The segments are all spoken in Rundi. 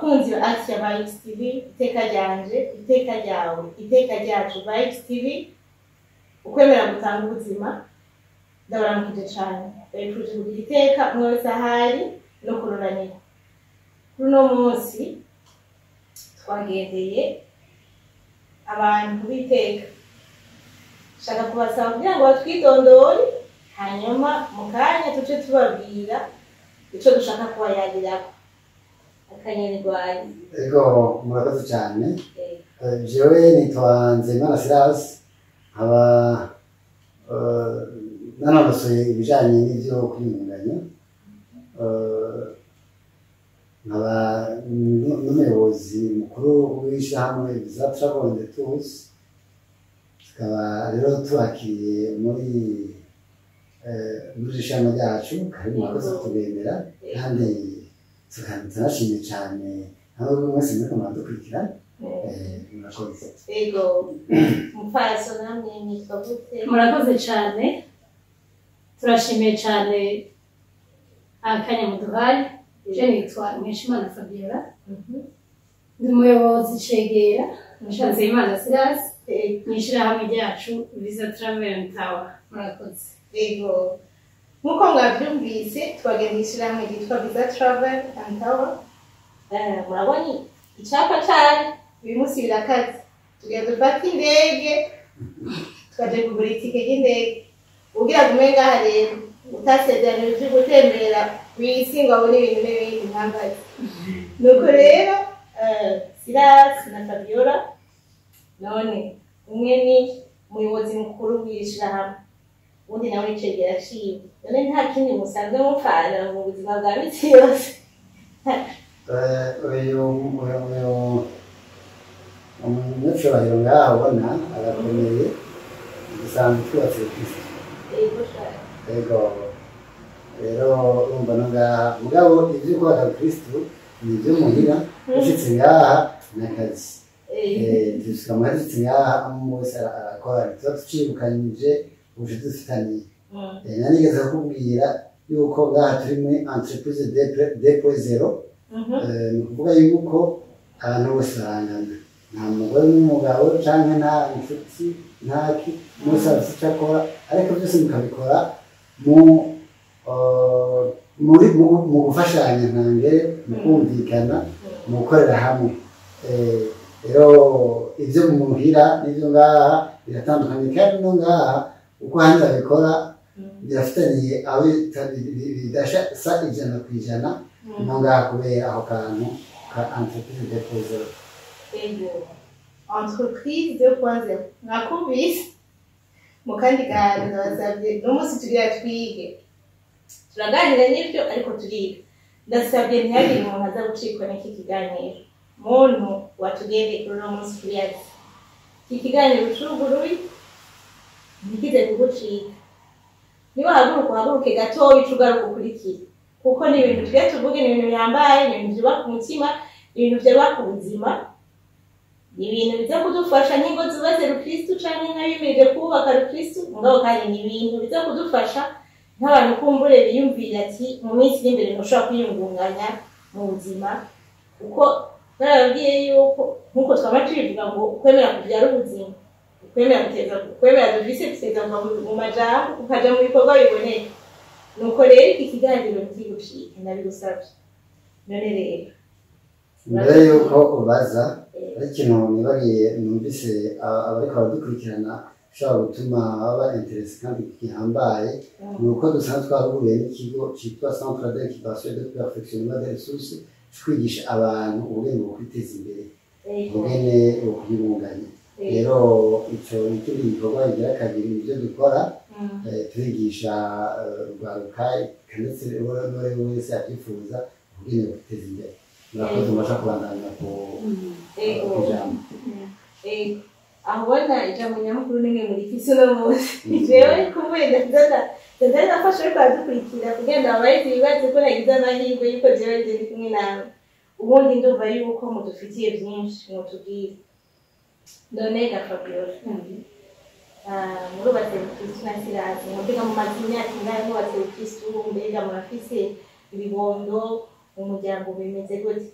bakunzi ba Action Vibes TV, iteka ryanje, iteka ryawe, iteka ryacu Vibes TV, ukwemera gutanga ubuzima, ndabaramukije cyane. Bifuje kugira iteka mwese ahari no kuroranira. Kuri uno munsi twagendeye abantu b'iteka. Shaka kubasaba kugira ngo batwidondore, hanyuma mu kanya tuje tubabwira ico dushaka kuba yagirako. Akanyeni rwaye. Ego murakoze cyane. Jewe nitwa Nzeyimana Silas, aba nanonosoye ibijanye n'ivyo kwiyunganya. Nkaba n'umuyobozi mukuru w'ishyirahamwe Visa Travel and Tours. Tukaba rero tubakiriye muri ishyirahamwe ryacu, kandi murakoze kutugendera, kandi tunashimye cyane aho mwese muri kumadukurikira. Murakoze. Ego mufaso namwe nitwa gute? Murakoze cyane, turashimiye cyane akanya muduhaye. Je nitwa Mwishimana Fabiola, ndi umuyobozi cegera Nzeyimana Silas, mw'ishyirahamwe ryacu Visa Travel and Tours. Murakoze. Ego nkuko mwabyumvise twagenda ishyirahamwe ryitwa Visa Travel and Tours. Murabona icyapa cyari uyu munsi birakaze, tugenda dufata indege twaje kugura itike y'indege. Ubwira gume ngaha rero utasezeranye byo gutembera kw'isi ngo abone ibintu n'ibindi nkambaye. Nuko rero Silas na Fabiola none umwe ni umuyobozi mukuru w'ishyirahamwe, undi nawe nicegera ciwe. None nta kindi musanzwe mupfana mu buzima bwa misi yose? umunyacubahiro ngaha ubona arakomeye, dusanzwe twubatse Kristo. Ego rero urumva no ngaha mugabo ivyo kubaka Kristo ni ivyo muhira, ushitse ngaha n'akazi. Dushika muhashitse ngaha wese arakora, tuba tucibukanyije ubuje dufitaniye. Nanigeze kukubwira yuko ngaha turi muri entreprise 2.0. Ni ukuvuga yuko abantu bose barangana, nta mugore n'umugabo canke nta inshuti ntaki, mwese afise ico akora, ariko byose mukabikora mu gufashanya ntangere, mu kumvikana, mu gukorera hamwe. Rero ivyo muhira n'ivyo ngaha biratandukanye, kandi no ngaha uko hanze abikora birafitaniye aho bidasha sa 100%, no ngaha kubera aho kantu ka entreprise 2.0. Ego entreprise 2.0 nakumvise mu kandi kantu ndabasabye n'umunsi tugira twige, turaganira n'ibyo ariko turiga. Ndasabye ntihagire umuntu aza gucikwa n'iki kiganiro, muntu watugende kuri uno munsi kuriyazi iki kiganiro cuguruye ntikize kugucika. Niba haguruke gatoya ugaruka ukurikira, kuko ni ibintu tugiye tuvuge, ni ibintu bihambaye, ni ibintu byubaka umutima, ni ibintu byubaka ubuzima, ni ibintu biza kudufasha nk'ingo zubatse Rukristo canke nk'abimirije kubaka Rukristo. Mugabo kandi ni ibintu biza kudufasha nk'abantu kumbure biyumvira ati mu minsi iri imbere ntushobora kwiyungunganya mu buzima, kuko barababwiye yuko nk'uko twaba tubivuga ngo ukwemera kubyara ubuzima, ukwemera dufise guteza mu majambo ukaja mu bikorwa biboneka. Nuko rero iki kiganiro ntikigucike, ndabigusabye. None rero mbere yuko ubaza ikintu nibagiye numvise abariko baradukurikirana ushobora gutuma baba interesi kandi gihambaye, ni uko dusanzwe twahuye n'ikigo cyitwa Centre d'Incubation de Perfectionnement des Ressources, twigisha abantu ubwenge bwo kwiteza imbere, ubwenge bwo kwiyungunganya. Rero ico ikindi gikorwa igira kabiri ivyo dukora, turigisha urwaruka ndetse n'uwo wese akifuza ubwenge bwo kwiteza imbere. Murakoze, mbasha kubandanya ku ijambo. Ahubona ijambo nyamukuru nimwe muri kisi no munsi. Jewe kubwenda ndafasha ariko adukurikira kugenda abayizi bibaze ko nagize amahirwe yuko jewe ndi kumwe nawe. Ubundi ndumva yuko mudufitiye byinshi mutubwira. None ga Fabiola, murubatse Kristo na Silas, mubega mu mazina y'imyaka mubatse Kristo, mbega murafise ibibondo umuryango bimeze gute?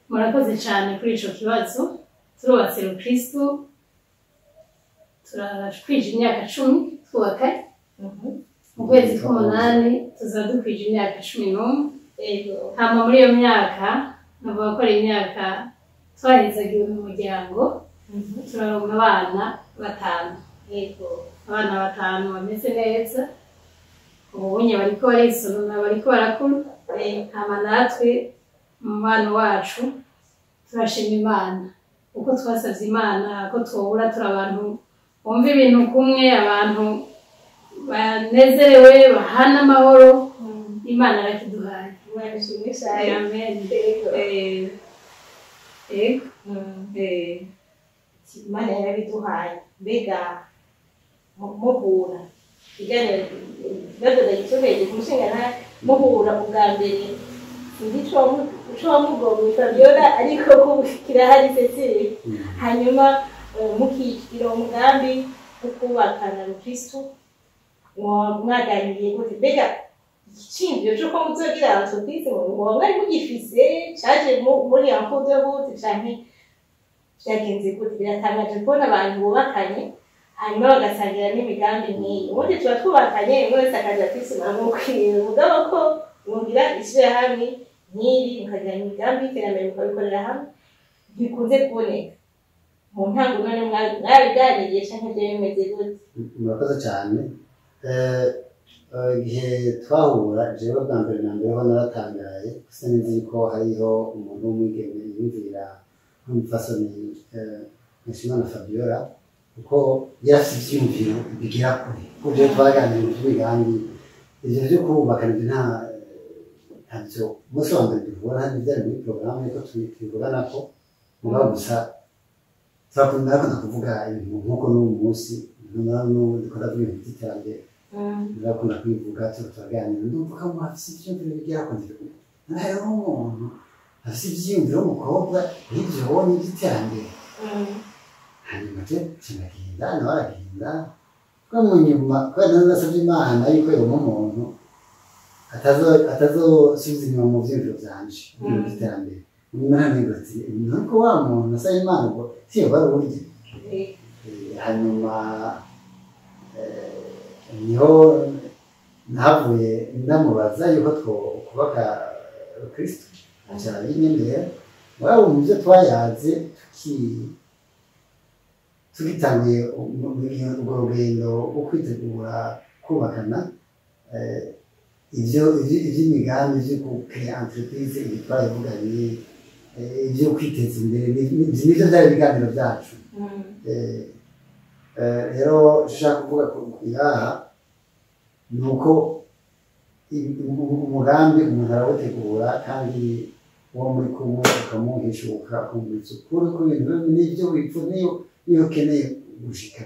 murakoze cyane kuri ico kibazo. Turubatse Rukristo turakwije imyaka 10 twubakanye. Mu kwezi k'umunani tuzadukwije imyaka 11. Hama muri iyo myaka navuga ko ari imyaka twahizagiwe mu muryango. Turaronka abana 5. Abana 5 bameze neza. Ubunye bariko barisonona bariko barakura. Hama natwe mu bana wacu turashima Imana uko twasavye Imana ko twobura turi abantu bumva ibintu kumwe, abantu banezerewe bahana amahoro. Imana arakiduhaye. Amen. Imana yarabiduhaye. Mbega muhura ikiganiro gitobeje kumushinga muhura ubwa mbere ico wamugomba Fabiola ariko kirahari Cecile. Hanyuma mukikira umugambi wo kubakana Rukristo mwaganiriye gute? Mbega igiciro cy'uko muzogira entreprise mwari mugifise cyaje muri amfude gute canke byagenze gute? Biratangaje kubona abantu bubakanye hanyuma bagasangira n'imigambi nk'iyi. Ubundi tuba twubakanye mwese akaza kwisima mukwiye mugabo ko mwumvira ishyirahamwe nk'iri mukagira imigambi y'iterambere mukabikorera hamwe bikunze kuboneka. Mu ntango none mwabiganiriye canke byo bimeze gute? Murakoze cyane. Igihe twahura jewe bwa mbere na mbere ho naratangaye gusa nzi ko hariho umuntu w'umwigeme yumvira nk'umupfasoni Nkeshimana Fabiola kuko yarafite ivyumviro bigira kure. Kuje twaganiriye mu by'imigambi ivyo byo kubakana ntavyo umunsi wa mbere duhura n'ivyari muri porogaramu ariko tubivugana ko mugabo gusa turakunda kuvuga ibintu nk'uko n'uwo munsi dukora ibintu by'iterambere. Ndakunda kwivuga turaganira ndumva ko afite ivyumviro bigira kure. Naho umuntu afite ivyumviro w'umukobwa n'ivyo wonye by'iterambere. Hanyuma tunagenda nawe aragenda kuko mu nyuma kubera nasabye Imana yuko yoma umuntu atazosubiza inyuma mu vyumviro vyanje by'iterambere. Imana nigoti nuko wa muntu nasabye Imana ngo siyo barurye. Hanyuma niho navuye ndamubaza yuko twubaka Kristo acara binyemera waba mu byo twayaze tugitangiye urwo rugendo rwo kwitegura kubakana iby'imigambi byo gukora entreprise ibitwaye vuga ni ibyo kwiteza imbere nibyo byari ibiganiro byacu. Rero ushaka kuvuga ngaha ni uko umugambi umuntu arawutegura kandi uwo muri kumwe ukamuhishuka ukamubitsa ukuri ku bintu n'ibyo wifuza niyo ukeneye gushika.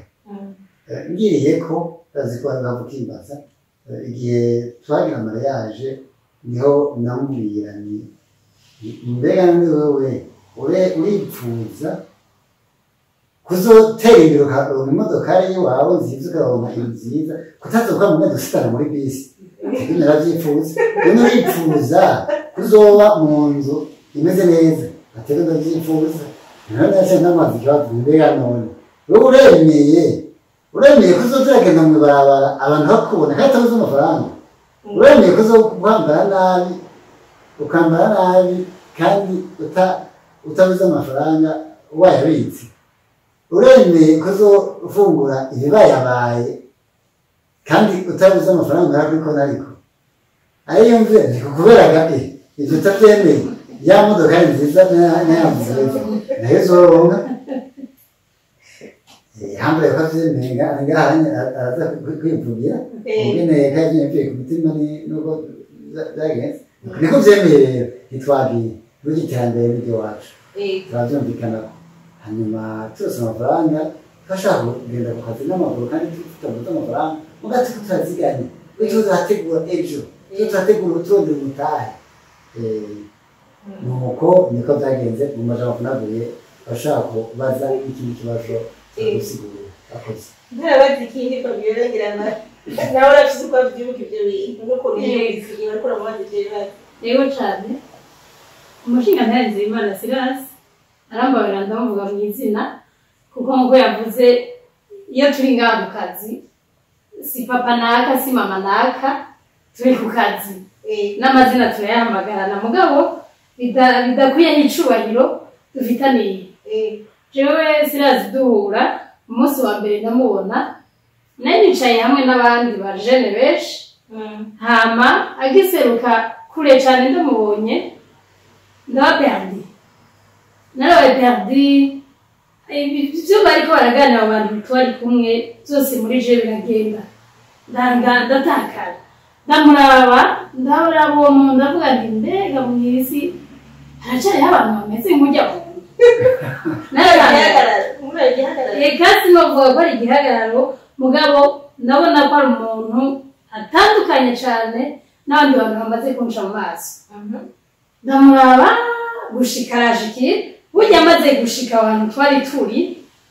Ngiriye ko azi ko bakimbaza igihe twagira mariage niho namubwira ni mbega ni wewe uripfuza kuzotera imbere ukaronka imodokari y'iwawe nziza ukaronka inzu nziza kutazoka mu medusitana muri bisi narabyifuza rero uripfuza kuzoba mu nzu imeze neza atero ndabyifuza none yase n'amazi kibazo mbega none wowe uremeye kuzozagenda mu barabara abantu bakubona kandi utabuze amafaranga uremeye kuzokwambara nabi ukambara nabi kandi utabuze amafaranga wayabitse uremeye kuzofungura ibibayabaye kandi utabuze amafaranga yakubikona ariko ariyo mvira kuberaga ibyo utabyemeye ya modoka ari nziza n'ayambuze nayo zoronka hambere ko avyemeye ngahanye araza kwipfugira ugeneye kandi yemeye ku mutima nuko byagenze niko vyemeye rero ntitwagiye n'igiterambere n'ibyo wacu turavyumvikana. Hanyuma cyose amafaranga twashaka kugenda ku kazi n'amaguru kandi tutabuze amafaranga mugati tutaziganye tuzategura ejo tuzategura utundi mutahe. Nuko niko byagenze mu majambo navuye bashaka kubaza ikindi kibazo gusigura akoze ntabazi ikindi ko byoroherana nawe urafite uko byuka ibyo bintu nuko biyizigiye ariko uramubaza ibyo bibazo rero cyane umushinga Nzeyimana Silas arambabarira ndamuvuga mu izina kuko ngo yavuze iyo turi ngaha mu kazi si papa naka si mama naka turi ku kazi n'amazina turayahamagarana mugabo bidakwiye n'icubahiro dufitaniye jewe Silas duhura umunsi wa mbere ndamubona nari nicaye hamwe n'abandi bajene benshi hama agiseruka kure cyane ndamubonye ndabaperdi ibyo bariko baraganira abantu twari kumwe byose muri je biragenda ndatakara ndamuraba uwo muntu ndavuga nti mbega mu isi haracariho abantu bameze nk'ujya kasi novuga ko ari igihagararo mugabo ndabona ko ari umuntu atandukanye cyane n'abandi bantu bamaze kunca mu maso ndamuraba gushika arashikira burya amaze gushika abantu twari turi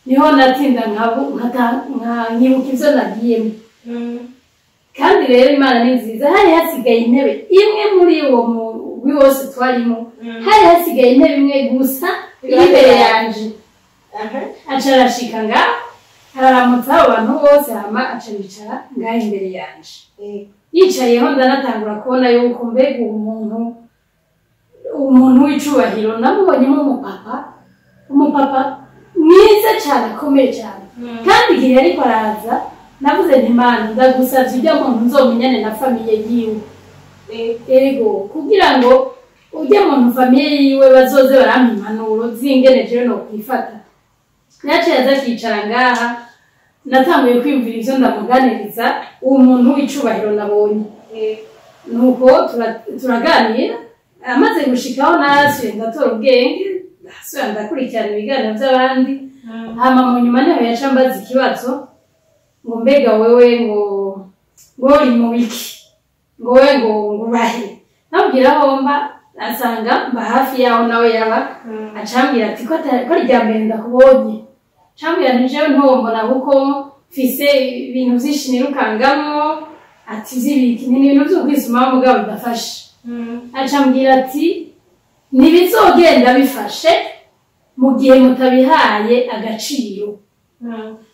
niho natinda nkibuka ivyo nagiyemo kandi rero Imana ni nziza hari hasigaye intebe imwe muri uwo mugwi wose twarimo hari hasigaye intebe imwe gusa iri imbere yanje aca arashika ngaho araramutsa abo bantu bose hama aca bicara ngaho imbere yanje yicayeho ndanatangura kubona yuko mbega umuntu w'icubahiro namubonyemo umupapa mwiza cyane akomeye cyane kandi igihe ariko araza navuze nti Mana ndagusavye ujya muntu nzomenyane na famiye yiwe ego kugira ngo ujya muntu famiye yiwe bazoze barampa impanuro zingene jewe no kwifata naciye aza akicara ngaha natanguye kwiyumvira ivyo ndamuganiriza uwo muntu w'icubahiro nabonye nuko turaganira amaze gushikaho nasuye ndatora ubwenge ndasubira ndakurikirana ibiganiro by'abandi hama mu nyuma niho yaca mbaza ikibazo ngo mbega wewe ngo uri mu wiki ngo wewe ngo urahe nabwira aho mba asanga mba hafi yaho nawe yaba acambwira ati ko rya mbere ndakubonye acambwira nti jewe ntombona kuko mfise ibintu vyinshi nirukangamwo ati zibiki ni ibintu vyo kwisuma mugabo bidafashe acambwira ati ntibizogenda bifashe mu gihe mutabihaye agaciro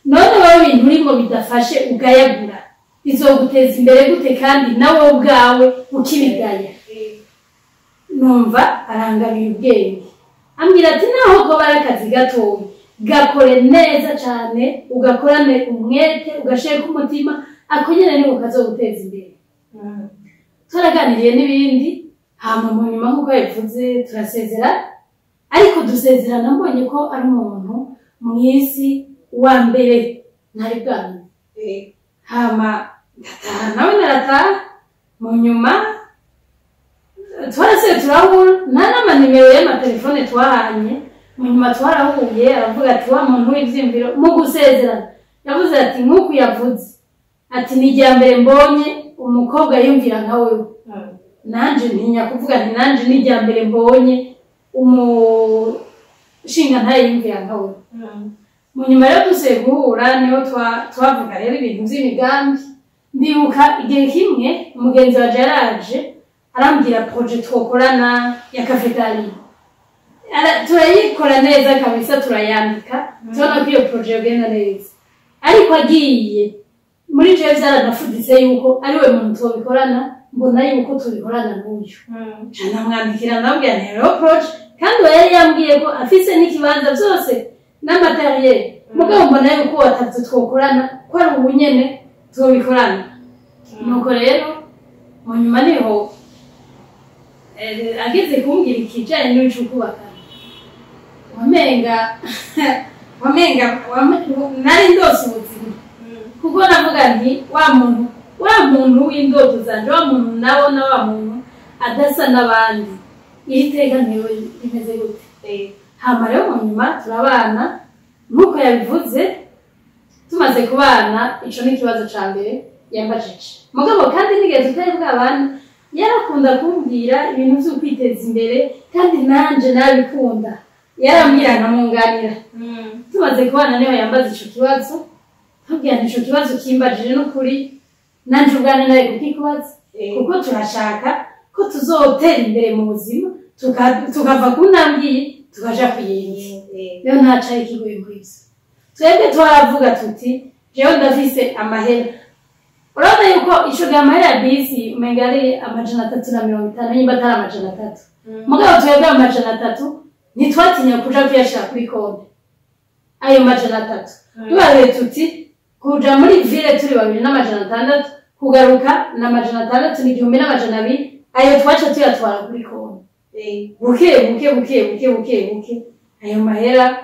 none wowe ibintu urimo bidafashe ugayagura bizoguteza imbere gute kandi nawe ubwawe ukibigaya numva arangabiye ubwenge ambwira ati naho ko bari akazi gatoya gakore neza cyane ugakorane umwete ugashaka umutima akonyene niwe kazoguteza imbere turaganiriye n'ibindi hama mu nyuma nk'uko yavuze turasezera ariko dusezerana mbonye ko ari umuntu mw'isi wa mbere ntari bwami hama ndataha nawe narataha mu nyuma twarasiye turahura nta n'amanimero y'amatelefone twahanye mu nyuma twarahuye aravuga ati wa muntu w'ivyiyumviro mu gusezerana yavuze ati nk'uko yavuze ati ni irya mbere mbonye umukobwa yumvira nka wewe nanje ntinya kuvuga nti nanje ni irya mbere mbonye umushinga ntayiyumvira nka wewe mu nyuma rero dusuye guhura niho twavuga rero ibintu vy'imigambi ndibuka igihe kimwe umugenzi waje yaraje arambwira projet twokorana ya cafetaria turayikora neza kabisa turayandika tubona ko iyo projet yogenda neza ariko agiye muri jewe vyaranafuditse yuko ari we muntu twobikorana mbona yuko tubikorana n'uyu namwandikira ndamubwira nti rero projet kandi we yari yambwiye ko afise n'ikibanza vyose n'amateriel mugabo mbona yuko watavye twokorana ko ari ubu nyene tubikorana nuko rero mu nyuma niho ageze kumbwira ikijanye n'ico kubaka wamenga nari ndose ubuzima kuko navuga nti wa muntu w'indoto zanje wa muntu nabona wa muntu adasa n'abandi iri teka ntewe rimeze gute hama rero mu nyuma turabana nk'uko yabivuze tumaze kubana ico ni ikibazo ca mbere yambajije mugabo kandi n'igihe tutari bwabana yarakunda kumbwira ibintu vyo kwiteza imbere kandi nanje nabikunda yarambwira nkamwunganira tumaze kubana niho yambaza ico kibazo nkabwira nti ico kibazo kimbajije n'ukuri nanje ubwane nawe kukikubaza kuko turashaka ko tuzotera imbere mu buzima tukava ku ntambwe tukaja ku yindi rero ntacaye ikigoye muri ivyo twebwe twaravuga tuti jewe ndafise amahera urabona yuko ico gihe amahera ya bisi umenga ari 350 nimba atari 300 mugabo twebwe 300 ntitwatinya kuja kuyashira kuri konti ayo 300 tubaye tuti kuja muri ville turi 2600 kugaruka na 600 ni 1200 ayo twaca tuyatwara kuri konti buke ayo mahera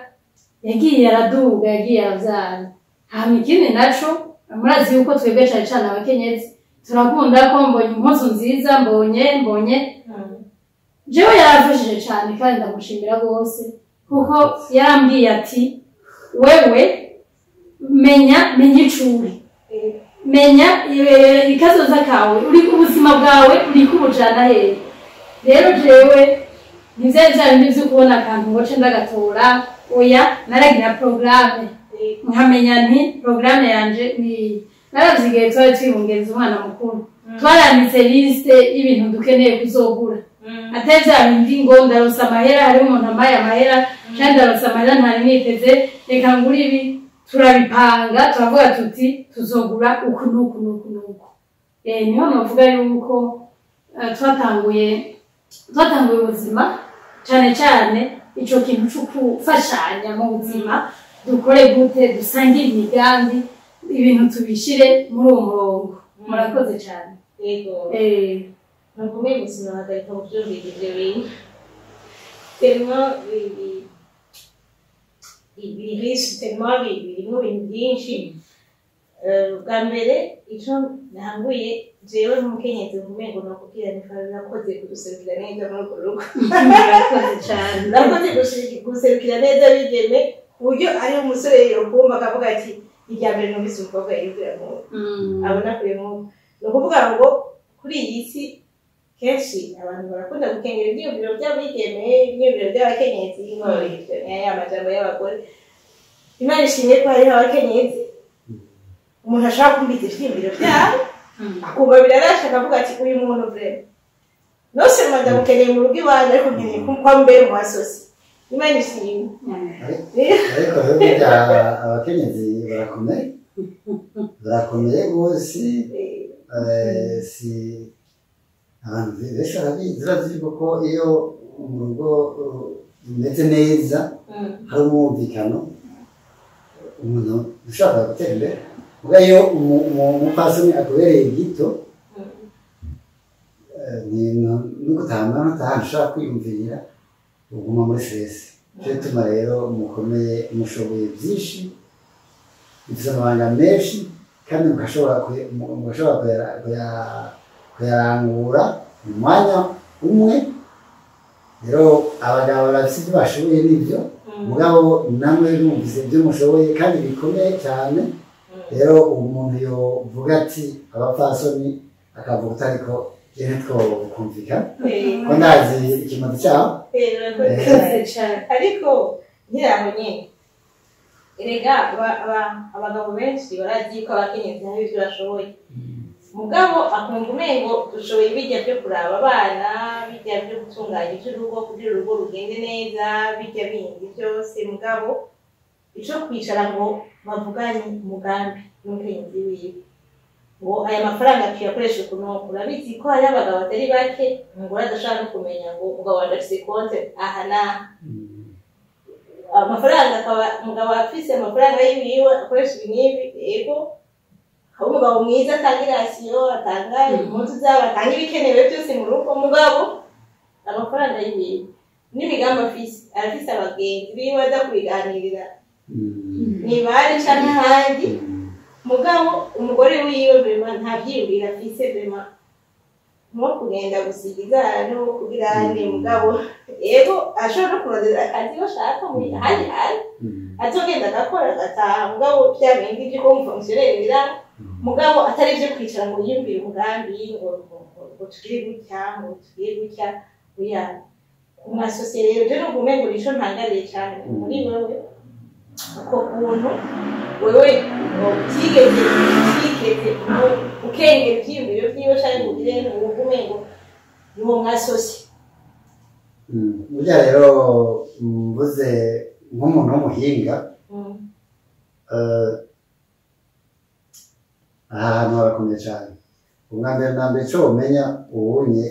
yagiye araduga yagiye aravyana hama ikindi naco murazi yuko twebwe cane cane abakenyezi turakunda ko mbonye impuzu nziza mbonye jewe yarafashije cane kandi ndamushimira rwose kuko yarambwiye ati wewe menya icuri menya ikazoza kawe uri ubuzima bwawe uri kubujana hehe rero jewe ntivyari vyabindi vyo kubona akantu ngo ce ndagatora oya naragira programme nkamenya nti programme yanje ni naravyigiye twari twibungeza umwana mukuru twaranditse liste y'ibintu dukeneye kuzogura atari vya bindi ngo ndaronsa amahera hariho umuntu amaye amahera canke ndaronsa amahera ntari niteze reka ngura ibi turabipanga turavuga tuti tuzogura uku nuku niho novuga yuko twatanguye ubuzima cane cane ico kintu cyo kufashanya mu buzima dukore gute dusangire imigambi ibintu tubishire muri uwo murongo murakoze cyane yego nakumye gusina hagarika mu byo bigeze tellement ibirisi tellement birimo ibintu byinshi bwa mbere icyo nahanguye jewe nk'umukenyezi nkumwe ngo nakubwira nakoze kuduserukira neza muri urwo rugo murakoze cyane nakoze guserukira neza bigeme ku buryo ari umusore yokumva akavuga ati irya mbere numvise umukobwa yibwira ngo abona kuyemo ni ukuvuga ngo kuri iyi si kenshi abantu barakunda gukengera ibyiyumviro by'abigeme ibyiyumviro by'abakenyezi amajambo y'abagore imana ishimye ko hariho abakenyezi umuntu ashaka kumvise ivyiyumviro vyabo akumva birarasha akavuga ati uyu muntu vrema nose ndamukeneye mu rugo iwanjye ariko nkeneye kumva mbere mu basosi imana ishimye ariko burya abakenyezi barakomeye rwose si abantu benshi barabizi kuko iyo mu rugo bimeze neza hari umwumvikano umuntu ushaka gutera imbere ubwo iyo umupfasoni akubereye gito n'ugutahana n'utahana ushaka kwiyumvira uguma muri stress cyo bituma rero mukomeye mushoboye byinshi bifite amabanga menshi kandi mugashobora kuyarangura mu mwanya umwe rero abagabo barafite ibyo bashoboye n'ibyo mugabo namwe numvise ibyo mushoboye kandi bikomeye cyane rero umuntu yovuga ati abapfasoni akavuga utariko jene twokumvikana ko ndazi ikimazi cyabo ariko nkiraho nyine erega abagabo benshi barazi ko abakenyezi hari ibyo bashoboye mugabo akumva umengo dushoboye bijya byo kuraba abana bijya byo gutunganya iby'urugo kugira urugo rugende neza bijya bindi byose mugabo ico kwicara ngo bavuganye umugambi n'umukenyezi wiwe ngo aya mafaranga tuyakoresha ukuntu urabizi ko hari abagabo batari bake umugore adashaka no kumenya ngo umugabo wanje afise konte aha n'aha amafaranga akaba umugabo afise amafaranga yiwe akoresha ibin'ibi yego aho umugabo mwiza atanga irasiyo atanga impuzu zabo atanga ibikenewe byose mu rugo mugabo amafaranga yiwe n'imigambi arafise abagenzi biwe aza kubiganirira nibari canke ahandi mugabo umugore wiwe vrema nta vyiyumviro afise vrema nko kugenda gusiga igara no kugira ane mugabo yego ashobora no kurondera akazi bashaka hari azogenda agakora agataha mugabo vya bindi vyo kumufonkisiyoneri biranga mugabo atari vyo kwicara ngo yiyumvire umugambi ngo tugire gutya oya umasosiye rero je nugume ngo nico ntangariye cane muri wewe uko kuntu wewe utigeze ukengera ivyiyumviro vyiwe canke ugire ugume ngo niwo mwasosi burya rero mvuze nk'umuntu w'umuhinga aha hantu harakomeye cyane ubwa mbere na mbere icyo umenya ubunye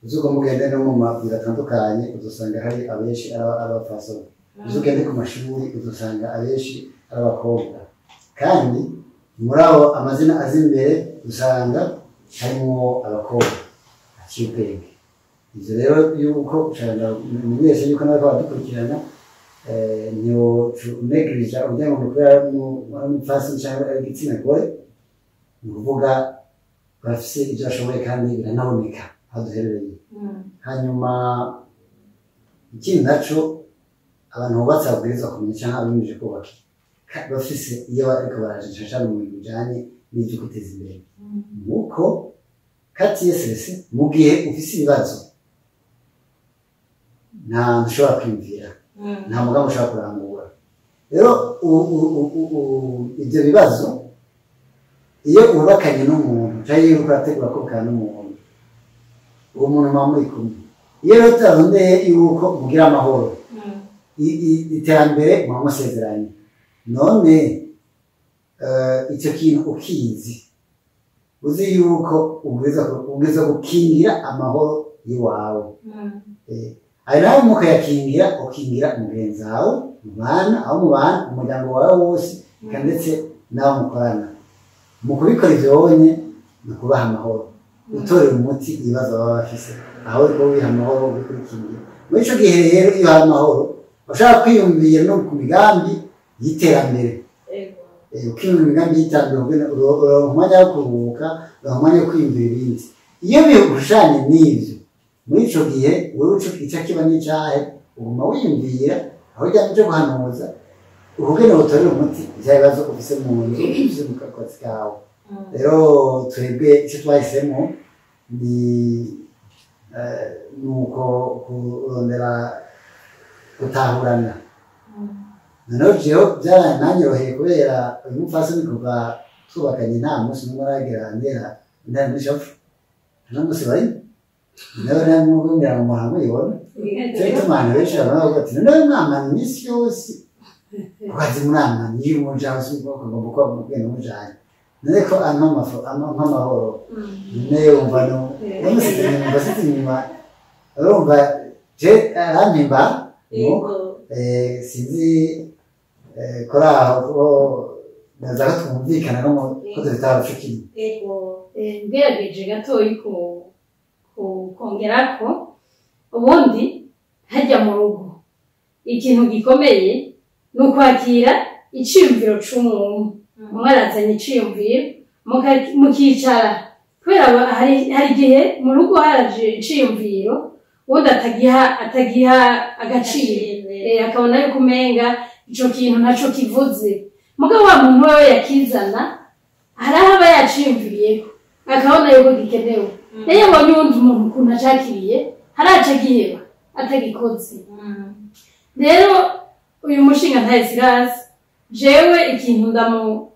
uzi uko mugende no mu mabwiriza atandukanye uzasanga hari abenshi ari abapfasoni uzi ugende ku mashuri uzasanga abenshi ari abakobwa kandi muri abo amazina azi imbere usanga harimo abakobwa aciye ubwenge ibyo rero yuko menyesha yuko nawe badukurikirana ntiwonegirija uburyo ngo kubera umupfasoni cyangwa ari igitsina gore ni ukuvuga bafite ibyo bashoboye kandi biranaboneka aho duherereye hanyuma ikindi nacyo abantu bubatse babwirizwa kumenya cyangwa abimeje kubaka bafise iyo ariko barajisha cyane mu bintu bijyanye n'ibyo guteza imbere nuko katiyesese mu gihe ufise ibibazo nta ushobora kwiyumvira nta mugambi ushobora kurangura rero ibyo bibazo iyo wubakanye n'umuntu cyangwa iyo uri kurategura kubakana n'umuntu uwo muntu muba muri kumwe iyo rero utarondeye yuko mugira amahoro iterambere muba musezeranye none icyo kintu ukizi uzi yuko ubwiza gukingira amahoro y'iwawe ari nawe mukayakingira ukingira mugenzi wawe mubana aho mubana umuryango wawe wose ndetse n'abo mukorana mu kubikora ibyo wonye ni ukubaha amahoro utorera umuti ibibazo baba bafise aho uriko wiha amahoro ubikurikiye muri ico gihe rero iyo hari amahoro ushaka kwiyumvira no ku migambi y'iterambere ukiyumvira imigambi y'iterambere uronka umwanya wo kuruhuka uronka umwanya wo kwiyumvira ibindi iyo bihushanye n'ivyo muri ico gihe wewe ico kiba n'icahe uguma wiyumvira aho ujyanye cyo guhanuza ukugene utorera umuti ivyo bibazo ufise mu nzu ufise mu kazi kawe rero twebwe icyo twahisemo ni nuko kurondera gutahurana noneho jewe byarananyoroheye kubera uyu mupfasoni kuva twubakanye nta munsi n'umwe aragera ndera ndari muri shafu nta munsi bari nawe namubwira ngo muhanga muyibona cyo gituma abantu benshi baravuga bati noneho mwamana iminsi yose ukazi muramana iyo umuja hasi ubwoko ngomba kuba mubwene umujanye nareko amahoro nayo yumva no yamusigaye nyuma basize inyuma urumva je arampimba sinzi kora aho naza twumvikana no ko tutarafukiye ngerageje gatoyi kongerako ubundi hajya mu rugo ikintu gikomeye ni ukwakira iciyumviro c'umuntu mwarazanye iciyumviro mukicara kubera hari igihe mu rugo haraje iciyumviro ubundi atagiha agaciro akabona yuko umenga ico kintu ntaco kivuze mugabo wa muntu wewe yakizana hari aho aba yaciyumviriyeko akabona yuko gikenewe rero abonye uwundi umuntu ukuntu acakiriye haraca agiheba atagikoze rero uyu mushinga ntayisirazi jewe ikintu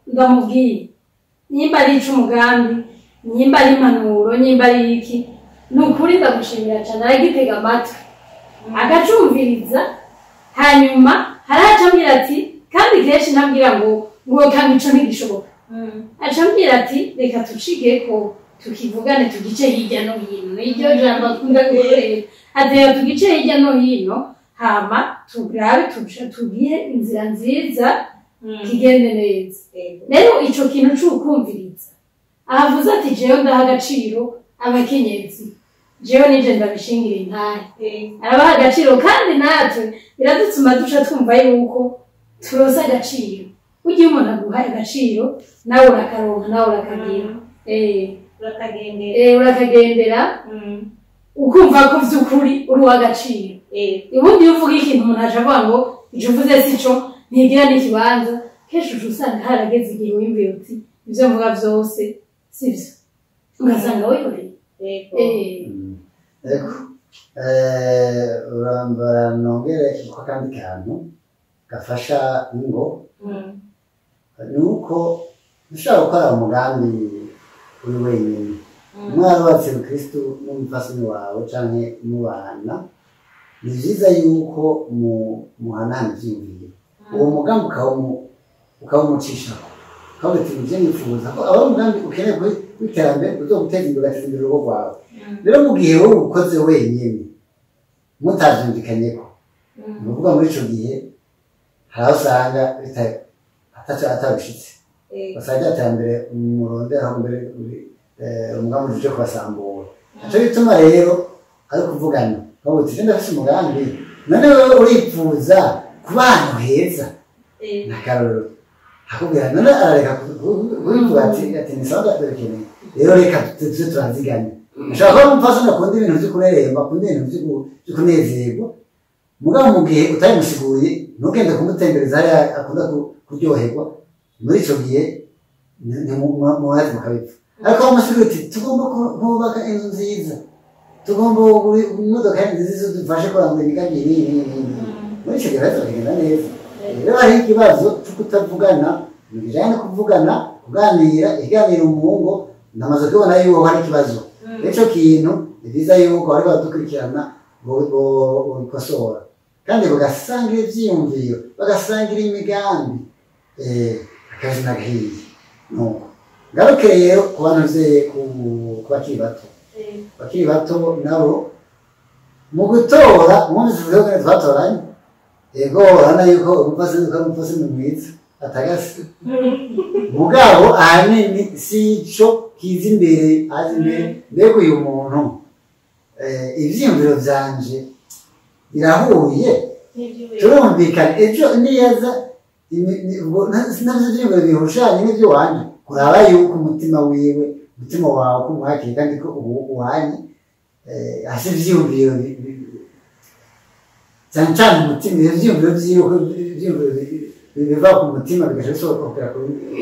ndamubwiye nimba ari ic'umugambi nimba ari impanuro nimba ari iki ni ukuri ndagushimira cyane aragitega amatwi agacumviriza hanyuma haracambwira ati kandi kenshi ntabwira ngo kandi ico ntigishoboka acambwira ati reka tucigeko tukivugane tugice hirya no hino iryo jambo akunda gukorera atera tugice hirya no hino hama tugrabe tugihe inzira nziza kigende neza rero ico kintu c'ukumviriza ahavuze ati jewe ndaha agaciro abakenyezi jewe nije ndabishingira intahe arabaha agaciro kandi natwe biradutuma duca twumva yuko turoza agaciro ugiye umuntu aguhaye agaciro nawe urakaronka nawe urakagira urakagendera ukumva ko vy'ukuri uri uw'agaciro ubundi iyo uvuga ikintu umuntu aca avuga ngo ico mvuze sico ntigira n'ikibanza kenshi uca usanga harageze igihe wiyumviye uti ivyo mvuga vyose sivyo ugasanga wihoreye urambara nongere ko kandi kantu gafasha ingo nuko ushobora gukora umugambi uri wenyine umwana wacu kristo n'umufasoni wawe canke mubana ni byiza yuko muhanahana ivyiyumviro uwo mugambi ukawumucishaho kandi tuje nifuza ko aba mugambi ukeneye kwiterambere uzoguteza imbere ugateza imbere urugo rwawe rero mu gihe wowe ukoze wenyine mutavyumvikanyeko ni ukuvuga muri ico gihe hari aho usanga atabishitse basanga iterambere murondera aho mbere umugambi uje kubasambura nico bituma rero ari kuvugana aho uti ndafise umugambi none wewe uripfuza kuba ahantu heza nakarorero akubwira none arareka kubivuga ati nisawa ndabikeneye rero reka tuze turaziganya nshaka ko mfasha nakunda ibintu byo kureremba akunda ibintu byo kunezerwa mugabo mu gihe utayimusiguye ntugende kumutembereza hariya akunda kuryoherwa muri ico gihe muhazi mukabipfa ariko bamusiguye uti tugomba kubaka inzu nziza tugomba kugura imodoka nziza dufashe kurangura imigambi muri ico gihe bazagenda neza rero hari ikibazo cyo kutavugana bijanye no kuvugana kuganira ikiganiro umuhungu ndamaze kubona yuko hari ikibazo ico kintu ni byiza yuko bari badukurikirana bikosora kandi bagasangira ivyiyumviro bagasangira imigambi akazi n'agahiye nuko ngaruke rero ku bantu ku bakiri bato nabo mu gutora mwumvise ubuyobozi twatoranye ego urabona yuko umupfasi ni mwiza atagase mugabo ahanini si ico kiza imbere azi imbere mbega uyu muntu ivyiyumviro vyanje birahuye turumvikana ejo neza sinavyo ivyiyumviro bihushanye n'ivyo wanje kuraba yuko umutima wiwe umutima wawe ko umwakire kandi ko uhanye hasi ivyiyumviro cyane cyane umutima ivyiyumviro vyiwe biva ku mutima bigaca bisohokera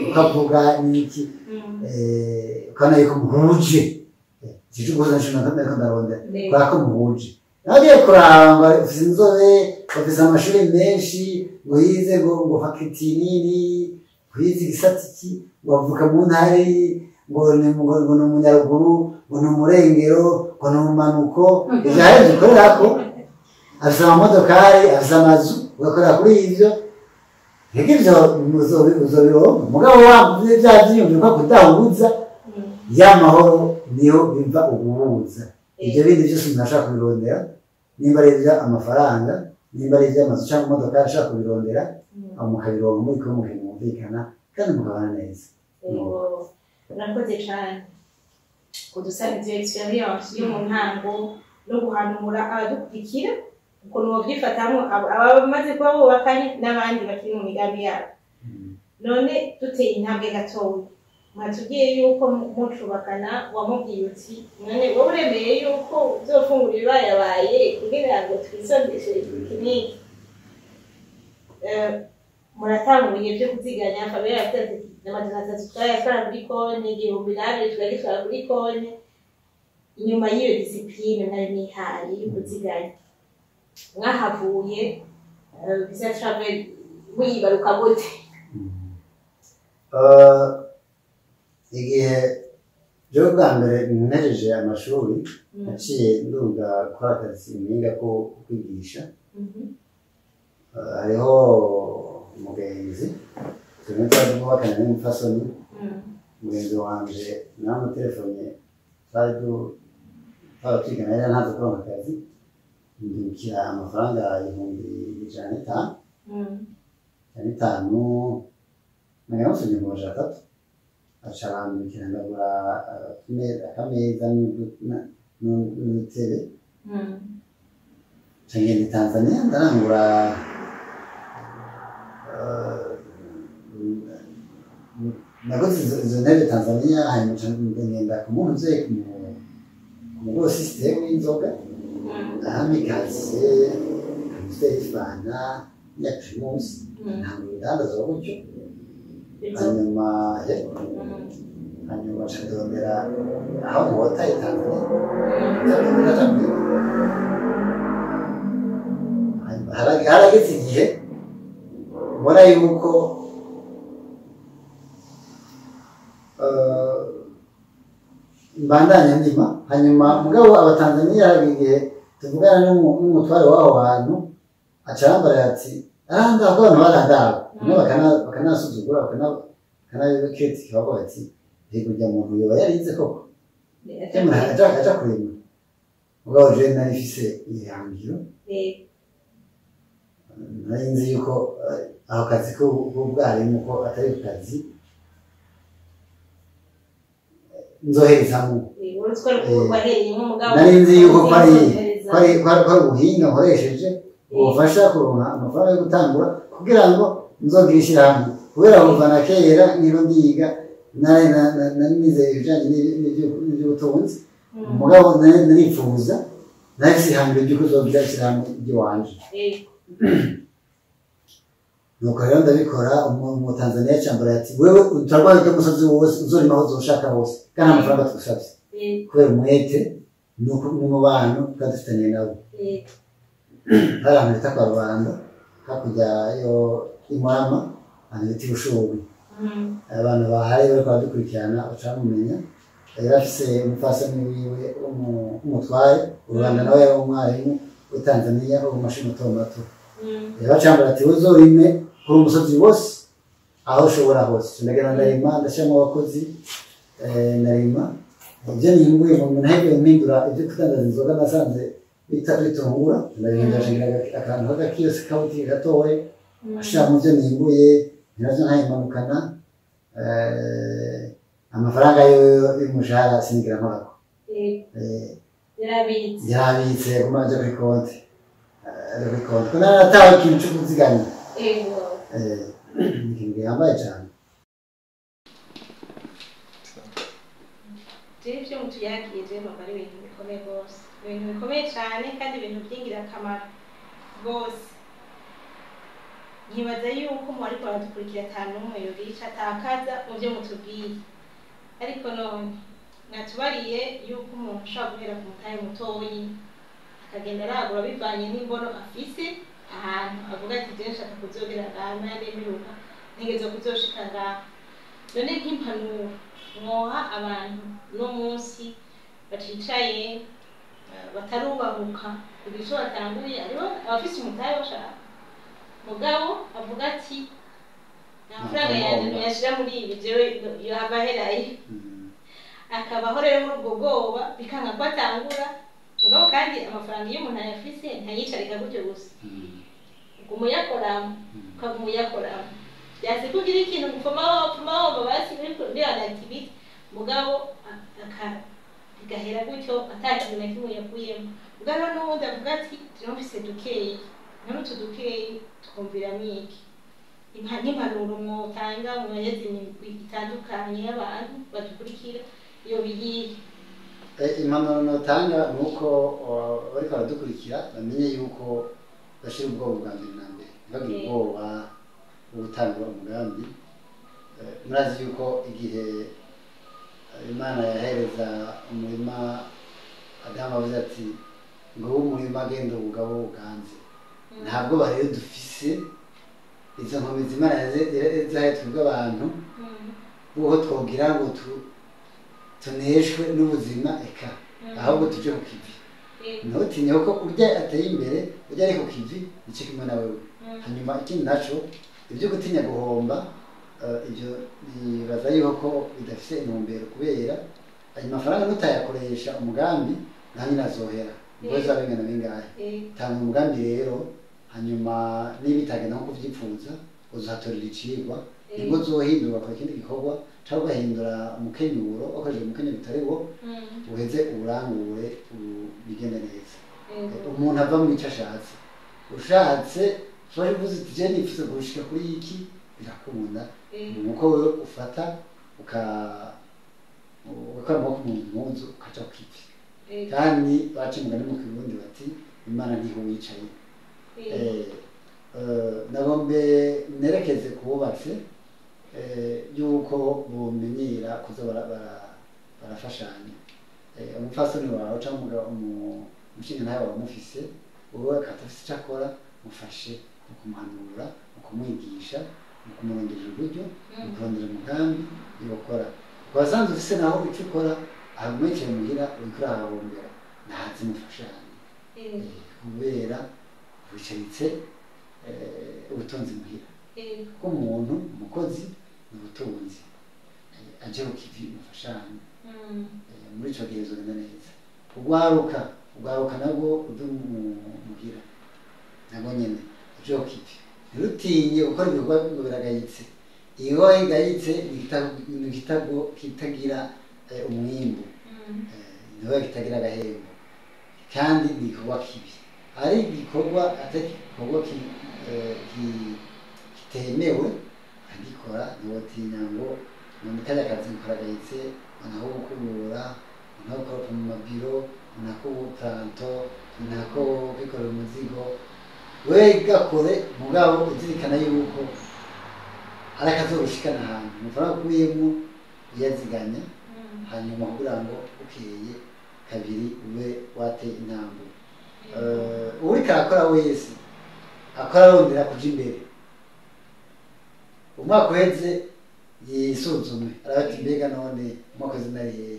ukavuga n'iki ukabona yuko muhuje kije gusa nshobora ndarondera kubera ko muhuje nagiye kuramba ufise inzobe ufise amashuri menshi ngo yize ngo fakiti nini wize igisata iki wavuka mu ntare ngo ni umunyaruguru ngo ni umurengero ngo ni umumanuko ivyahe dukorerako afise amamodokari afise amazu ugakorera kuri ivyo ivyo uzobironka mugabo wamvuye vya vyiyumviro ko kudahuza y'amahoro niyo biva uguhuza ivyo bindi vyose umuntu ashaka kubirondera nimba ari ivy'amafaranga nimba ari ivy'amazu canke imodokari ashaka kubirondera mukabironka muriko mwumvikana kandi mukabana neza urakoze cane kudusangiza iyo experience yo mu ntango no guhanura abadukurikira ukuntu bavyifatamwo abamaze kuba bubakanye n'abandi bakiri mu migambi yabo none duteye intambwe gatoya mwatubwiye yuko mucubakana wamubwiye uti none wowe uremeye yuko uzofungura ibibayabaye kugira ngo twisondeshe kinini muratanguye vyo kuziganya Fabien yavuze ati n'amajana 3 twayatwara kuri konti 1,000 twagitwara kuri konti inyuma y'iyo discipline nari nihaye kuziganya mwahavuye bisa travel wibaruka gute igihe byo bwa mbere nejeje amashuri naciye nduga gukora akazi mpinga ko kwigisha hariho umugenzi tumwe twari kubakana n'umupfasoni umugenzi wanje namutelefone twari twigana yari ntazi kuronka akazi ndukira amafaranga 1,500 nagamusubye mu bajatatu acabandukira ndagura akameza n'udutebe cangenda Tanzania ndarangura naguze izo ntebe Tanzania hanyuma ngenda ku muntu uvuye ku mugoro system w'inzoga ahamikaze amustefana ya Primus ntabwo bidandaza gutyo hanyuma candondera aho muhota Tanzania harageze igihe mbona yuko mbandanya ndima hanyuma mugabo abatanzania igihe tuvugana n'umutware w'aho hantu acarambarira ati ndako abantu barandaba bamwe bakanasuzugura bakanabikritika bavuga ati mbega urya muntu yoba yarize koko aja kurema mugabo jewe nari mfise ihangiro nari nzi yuko ako kazi k'ubwarimu ko atari ku kazi nzoherezamwo nari nzi yuko kwari ubuhinga nkoresheje bufasha kuronka amafaranga yo gutangura kugira ngo nzogire ishyirahamwe kubera kuva na kera niba ndiga nari nizeye ibijanye n'ivy'ubutunzi mugabo narifuza nahise ihangiro ry'uko uzogira ishyirahamwe ry'iwanje nuko rero ndabikora umutanzaniya acambara ati wewe utarwaye urya musozi wose uzorima aho uzoshaka hose kandi nta mafaranga tugusavye kubera umwete n'umubano twari dufitaniye nabo hari ahantu bita kwa rubanda hakurya yo imwama ahantu bita ibushubi abantu bahari bariko baradukurikirana baca bamumenya yari afise umupfasoni wiwe w'umutware urubanda nawe yari umwarimu w'itanzaniya wo mu mashuri mato mato bacambara ati uzorime kuri umusozi wose aho ushobora hose ndagenda ndarima ndashiramo abakozi ndarima ibyo nimbuye mu ntebe mpindura ibyo kudandaza inzoga nasanze bita bitungura ndagenda nshingira akantu k'agakiyosike kabutike gatoya ashira mu byo nimbuye navyo nkayimanukana amafaranga y'umushahara sinigira nkorako yarabitse kumaje kuri konti ko naratawe ikintu cyo kuziganya ikintu yambaye cyane ibyo mutuyakije mama ari ibintu bikomeye rwose ibintu bikomeye cyane kandi ibintu by'ingirakamaro rwose nkibaza yuko mu ariko baradukurikira atanu umwe yogira icyo atakaza mu byo mutubwiye ariko none natubariye yuko umuntu ashobora guhera ku mutahe mutoyi akagenda aragura bivanye n'imbono afise ahantu avuga ati je nshaka kuzogera ngaha yanemeruka ntegeze kuzoshika ngaha none nk'impanuro mwoha abantu no munsi bacicaye batarubahuka kugira ico batanguye aribo abafise umutahe bashaka mugabo avuga ati amafaranga yanjye yashira muri ibi jewe yohava aherayo akabaho rero muri ubwo bwoba bikanga ko atangura mugabo kandi amafaranga iyo umuntu ayafise ntayicarika gutyo gusa uguma uyakoramo ukaguma uyakoramo byase kugira ikintu gupfuma wumva basi muri activity mugabo bigahera gutyo atakintu na kimwe yakuyemo mugabo n'ubundi avuga ati turumvise dukeyi none utu dukeyi twumviramo iki impanuro mwotanga mwaheze imigwi itandukanye y'abantu badukurikira iyo biyihe impanuro notanga ni uko bariko baradukurikira bamenye yuko bashira ubwoba bwa mbere na mbere ntibagire ubwoba bwo gutangura umugambi murazi yuko igihe Imana yahereza umurima Adamu avuze ati ngo umurima agenda ubugabo buganze ntabwo barero dufise izo nkomezi Imana yazahaye twebwe abantu buho twogira ngo tuneshwe n'ubuzima eka ahubwo tuje ku kivi ntutinye ko urya ateye imbere urya ari ku kivi nicyo kimwe na wewe hanyuma ikindi naco ibyo gutinya guhomba ibyo bibaza yuko bidafise intumbero kubera ayo mafaranga nutayakoresha umugambi nanjye nazohera ngo zabingana bingahe tanga umugambi rero hanyuma niba itagenda nko kuvyipfuza uzatorera icigwa nibwo uzohindura kwa ikindi gikorwa cyangwa ugahindura umukenyuro ukoresheje umukenyuro utari wo uheze uburangure bigenda neza umuntu ava mu icyo ashatse ushatse ushobora kuvuza uti je nifuza gushika kuri iki birakunda nuko wewe ufata ukora amaboko mu mpuzu ukaja ku kivi kandi baca umugani mu kirundi bati Imana ntiho wicaye nagombe nerekeze kububatse yuko bumenyera kuza barafashanya umupfasoni wawe cyangwa umushinga nawe wamufise wowe akatafise icyo akora mufashe mu kumuhanura mu kumwigisha mu kumuronderera uburyo mu kurondera umugambi yokora wasanze ufise naho icyo ukora ahamwekeye muhira uriko urahahombera ntazi mufashanye kubera wicaritse ubutunzi muhira kuko umuntu umukozi ni ubutunzi aje ku kivi mufashanye muri ico gihe bizogenda neza ugwaruka nabwo uve muhira nabwo nyene aje ku kivi ntirutinye gukora ibikorwa ngo biragayitse iyo igayitse igitago kitagira umwimbu niho kitagira agahembo kandi ni igikorwa kibi ari igikorwa atari igikorwa kitemewe agikora ntiwotinya ngo kajya akazi karagayitse naho gukubura naho gukora mu mabiro nako ubutanto nako kwikorera umuzigo we gakore mugabo uzirikana yuko ari akazi urushikana ahantu amafaranga ukuyemo uyaziganya hanyuma kugira ngo ukeye kabiri ube wateye intambwe uriko arakora wese akora arondera kuja imbere umwaka uheze yisuzume arabati mbega none umwaka uheze nari hehe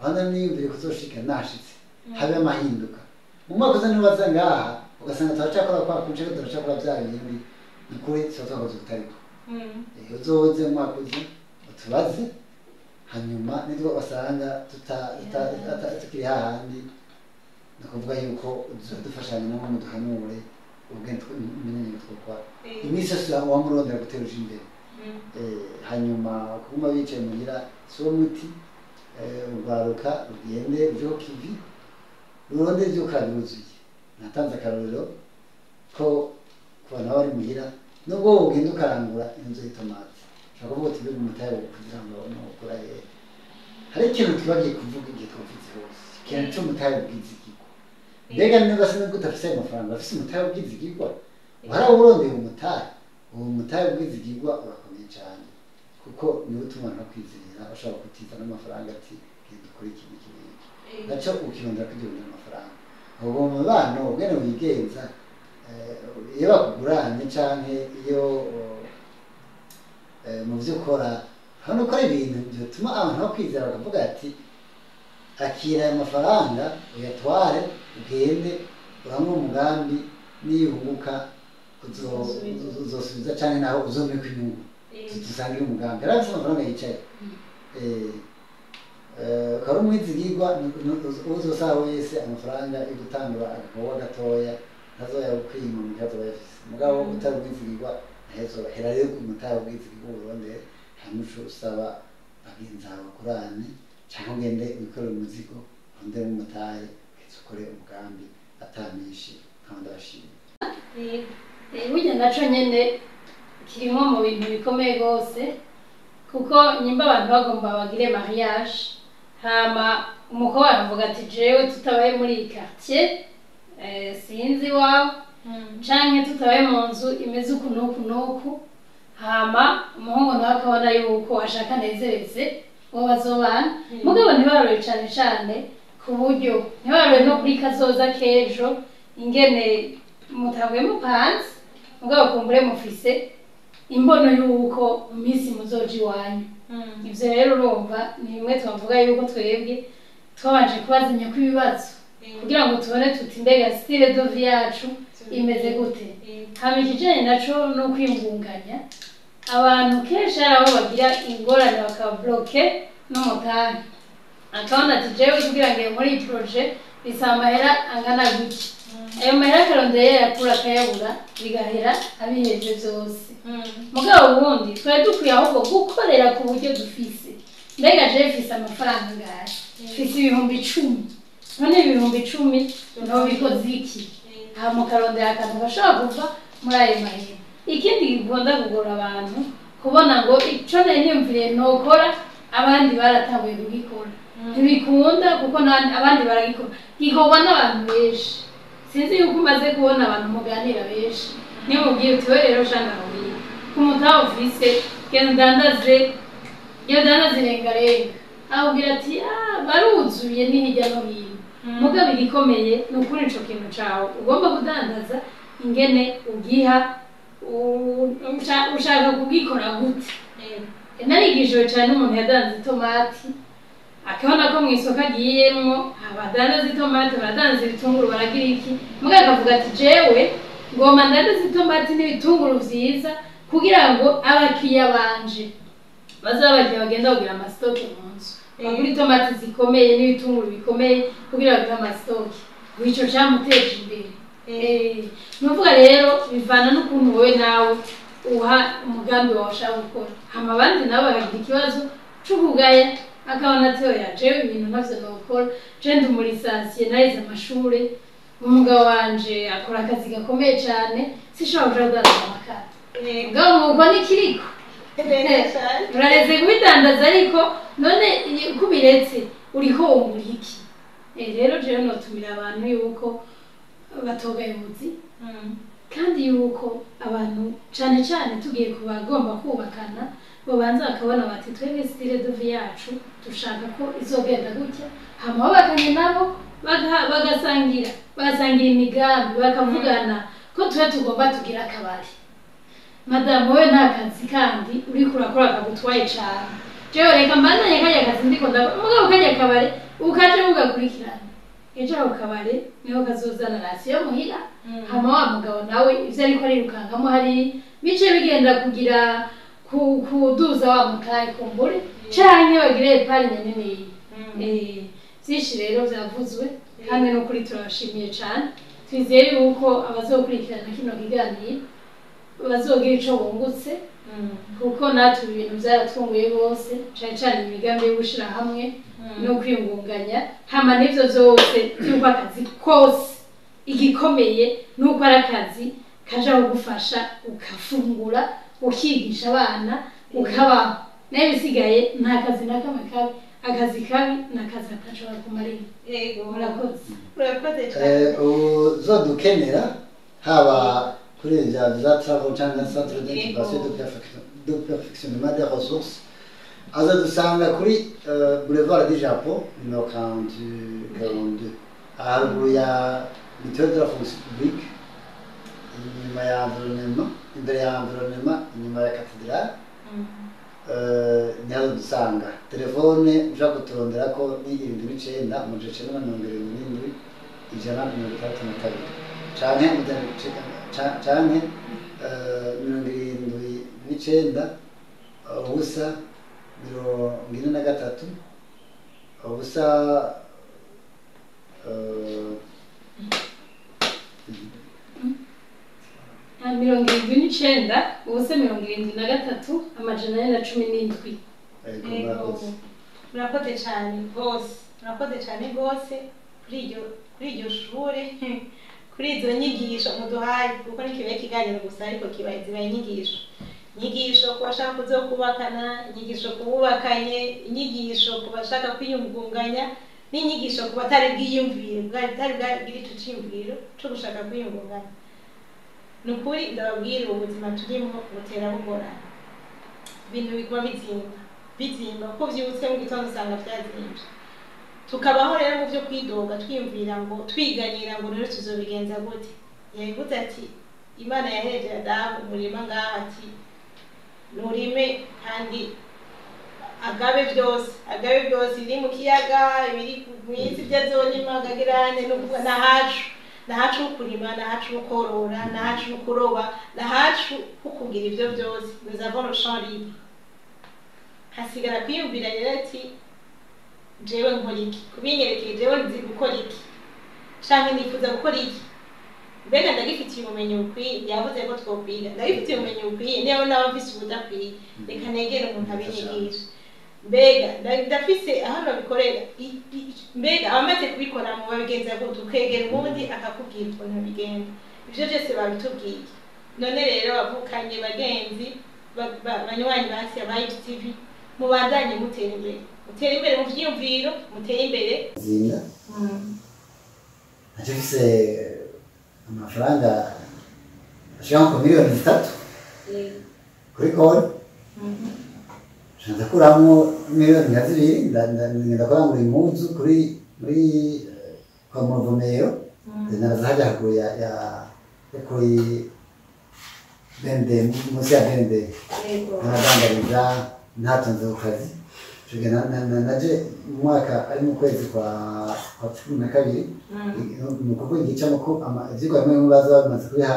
aho niyumvire kuzoshika nashitse habe amahinduka mu mwaka uheze nibaza ngaha ugasanga turacakora kwa kunce turacakora vya bindi ni kuri twakoze utariko uzoze umwaka uze utubaze hanyuma nitwo basanga tukiri hahandi nakuvuga yuko dufashanya no mu duhanure ubwenge tumenye twokwa imisi yose wamurondera guteruje imbere hanyuma kuma bicaye mugira so muti urwaruka rugende ryo kivi ruronde ryo karuzuye natanze akarorero ko kubana bari mugira nubwo ugenda ukarangura inzu y'itomati ushobora kuvuga uti mbega umutahe kugira ngo nukura hari ikintu twagiye kuvuga igihe twavuze hose ikintu c'umutahe ubwizigirwa mbega niba se nubwo udafise amafaranga afise umutahe ubwizigirwa warawurondeye umutahe uwo mutahe ubwizigirwa urakomeye cyane kuko niwe utuma no kwizera ushobora kutiza n'amafaranga ati genda ukore iki n'iki n'iki naco ukirondera kugirondera amafaranga ubwo mu bana ubwene wigenza iyo bakuguranye canke iyo mu vyo ukora hano ukora ibintu bituma abantu bakwizera bakavuga ati akira aya mafaranga uyatware ugende uramwe umugambi niyunguka uzosubiza canke naho uzomeka inyungu dusangire umugambi arafise amafaranga yicaye ukaba umwizigirwa uzosaba wese amafaranga yo gutangura agakorwa gatoya ntazoyakwima mu gihe azoba yafise mugabo utari umwizigirwa hera rero umutahe ubwizigirwa urondere hanyuma usaba bagenzi bawe bakorane cyangwa ugende wikorere umuzigo urondere umutahe ugeze ukore umugambi atamishe kandi abashimye burya naco nyene kirimo mu bintu bikomeye rwose kuko nyimba abantu bagomba bagire mariage hama umukobwa aravuga ati jewe tutabaye muri iyi quartier sinzi wawe canke tutabaye mu nzu imeze uku n'uku n'uku hama umuhungu nawe akabona yuko ashaka nezereze uwo bazobana mugabo ntibaroye cane cane ku buryo ntibaroye no kuri kazoza k'ejo ingene mutangwe mupanze mugabo kumbure mufise imbono yuko mu minsi muzoja iwanyu ivyo rero urumva ni bimwe twavuga yuko twebwe twabanje kubazanya kw'ibibazo kugira ngo tubone tuti mbega style de vie yacu imeze gute hama ikijanye naco no kwiyungunganya abantu kenshi hari aho bagira ingorane bakabloke n'umutahe akabona ati jewe kugira ngo muri iyi projet bisaba amahera angana gutya ayo mahera akarondeye yakura akayabura bigahera abiheje vyose mugabo ubundi twari dukwiye ahubwo gukorera ku buryo dufise mbega jewe mfise amafaranga ngahe mfise 10,000 none 10,000 nobikoze iki hama ukarondera akantu gashobora kuva muri ayo mahera ikindi gikunda kugora abantu kubona ngo ico nari niyumviriye nokora abandi baratanguye kugikora ntibikunda kuko abandi baragikora gikorwa n'abantu benshi sinzi yuko umaze kubona abantu muganira benshi niyo mubwiye uti we rero shanga mubiri ku mutahe ufise genda udandaze irengarenga ahubwira ati baruzuye ni hirya no hino mugabo igikomeye ni ukuri ico kintu cawe ugomba kudandaza ingene ugiha ushaka kugikora gute narigishijwe cyane n'umuntu yadanze itomati akabona ko mu isoko agiyemwo abadandaza itomati baradandaza ibitunguru baragira iki muga akavuga ati jewe ngomba ndandaza itomati n'ibitunguru vyiza kugira ngo abakiriya banje bazaba bagiye bagenda kugira amasitoke mu nzu bagura itomati zikomeye n'ibitunguru bikomeye kugira bagire amasitoke ico camuteje imbere nuvuga rero bivana n'ukuntu wowe nawe uha umugambi wawe ushaka gukora hama abandi nabo bakagira ikibazo c'ukugaya akabona ati oya jewe ibintu ntavyo nokora je ndi muri lisansiye narize amashure umugabo wanje akora akazi gakomeye cane sishobora kuja kudandaza amakara ngabo nuko nikiriko urareze kubidandaza ariko none kubiretse uriho wungura iki rero jewe notumira abantu yuko batogaye umuzi kandi yuko abantu cane cane tugiye kubagomba kubakana bobanza bakabona bati twebwe style de vie yacu dushaka ko izogenda gutya hama bakanye nabo bagasangira imigambi bakavugana ko tuba tugomba tugira akabari madamu we nta kazi kandi uri kurakora akagutwaye cane jewe reka mbandanye kajya kazi ndiko ndakora mugabo kajya akabari ukaje ugakurikirana ejo aho kabare niho kazozana rasiyo muhira hama wa mugabo nawe ivyo ariko arirukangamo hari bice bigenda kugira kuduza wa mutayi kumbure canke bagire epargne nini vyinshi rero vyavuzwe kandi no kuri turabashimiye cane twizeye yuko abazokurikirana kino kiganiro bazogira ico bungutse kuko natwe ibintu vyaratwunguye bose cane cane imigambi yo gushira hamwe no kwiyungunganya hama n'ivyo vyose vyuko akazi kose igikomeye nuko ari akazi kaja kugufasha ukafungura ukigisha abana ukabaho nayo bisigaye nta kazi na kamwe kabi akazi kabi n'akazi atashobora kumarira yego murakoze cyane uzodukenera haba kuri za travaux cyangwa centre d'incubation de perfectionnement des ressources azadusanga kuri boulevard du Japon numero 42 haruguru ya mutuelle de la fonction publique inyuma ya environnement imbere ya environnement inyuma ya cathédrale niho dusanga telefone ushaka kuturondera ko ni 79 amajana 977 ijana 132 canke 79 ubusa 43 ubusa 79 ubusa 73 amajana 417 murakoze cyane rwose kuri iryo shure kuri izo nyigisho muduhaye kuko ntikibaye ikiganiro gusa ariko zibaye inyigisho ku bashaka kuzokubakana inyigisho ku bubakanye inyigisho ku bashaka kwiyungunganya n'inyigisho ku batari bwiyumvire bwari bwagira ico ciyumviro co gushaka kwiyungunganya nukuri ndababwira ubuzima turimo butera bugorana ibintu biguma bizimba uko vyibutse mu gitondo usanga vyazimvye tukabaho rero mu vyo kwidoga twiyumvira ngo twiganyira ngo rero tuzobigenza gute yavuze ati Imana yahereje Adamu umurima ngaha ati nurime kandi agabe byose iri mu kiyaga ibiri mwisi byazonyima agagirane n'uvuga nahacu kurima nahacu korora nahacu kuroba nahacu kukugira ibyo byose nous avons le champ libre hasigara kwiyumvira rero ati jewe nkora iki kubinyerekeye jewe nzi gukora iki canke nifuza gukora iki mbega ndagifitiye ubumenyi bukwiye yavuze ko twokwiga ndagifitiye ubumenyi bukwiye niyo nawe mfise ubudakwiye reka negere umuntu abinyigisha mbega ndafise ahantu bikorera mbega abamaze kubikora mu babigenza gute ukegera ubundi akakubwira ukuntu bigenda ivyo byose babitubwiye none rero bavukanye bagenzi banywanyi basi abaye TV mubandanye mutera imbere mu vyiyumviro mutera imbere zinda najifise amafaranga ashaka ku miliyoni 3 kuri konti ndakuramo miliyoni 2 ndakora muri impuzu muri kwa Muvomero naza haja kuya ya kuri bende musi ya bende ndandariza ntatonze ukazi naje umwaka ari mu kwezi kwa 12 ni ukuvuga igice ko ivyigwa bimwe baza bamaze kubiha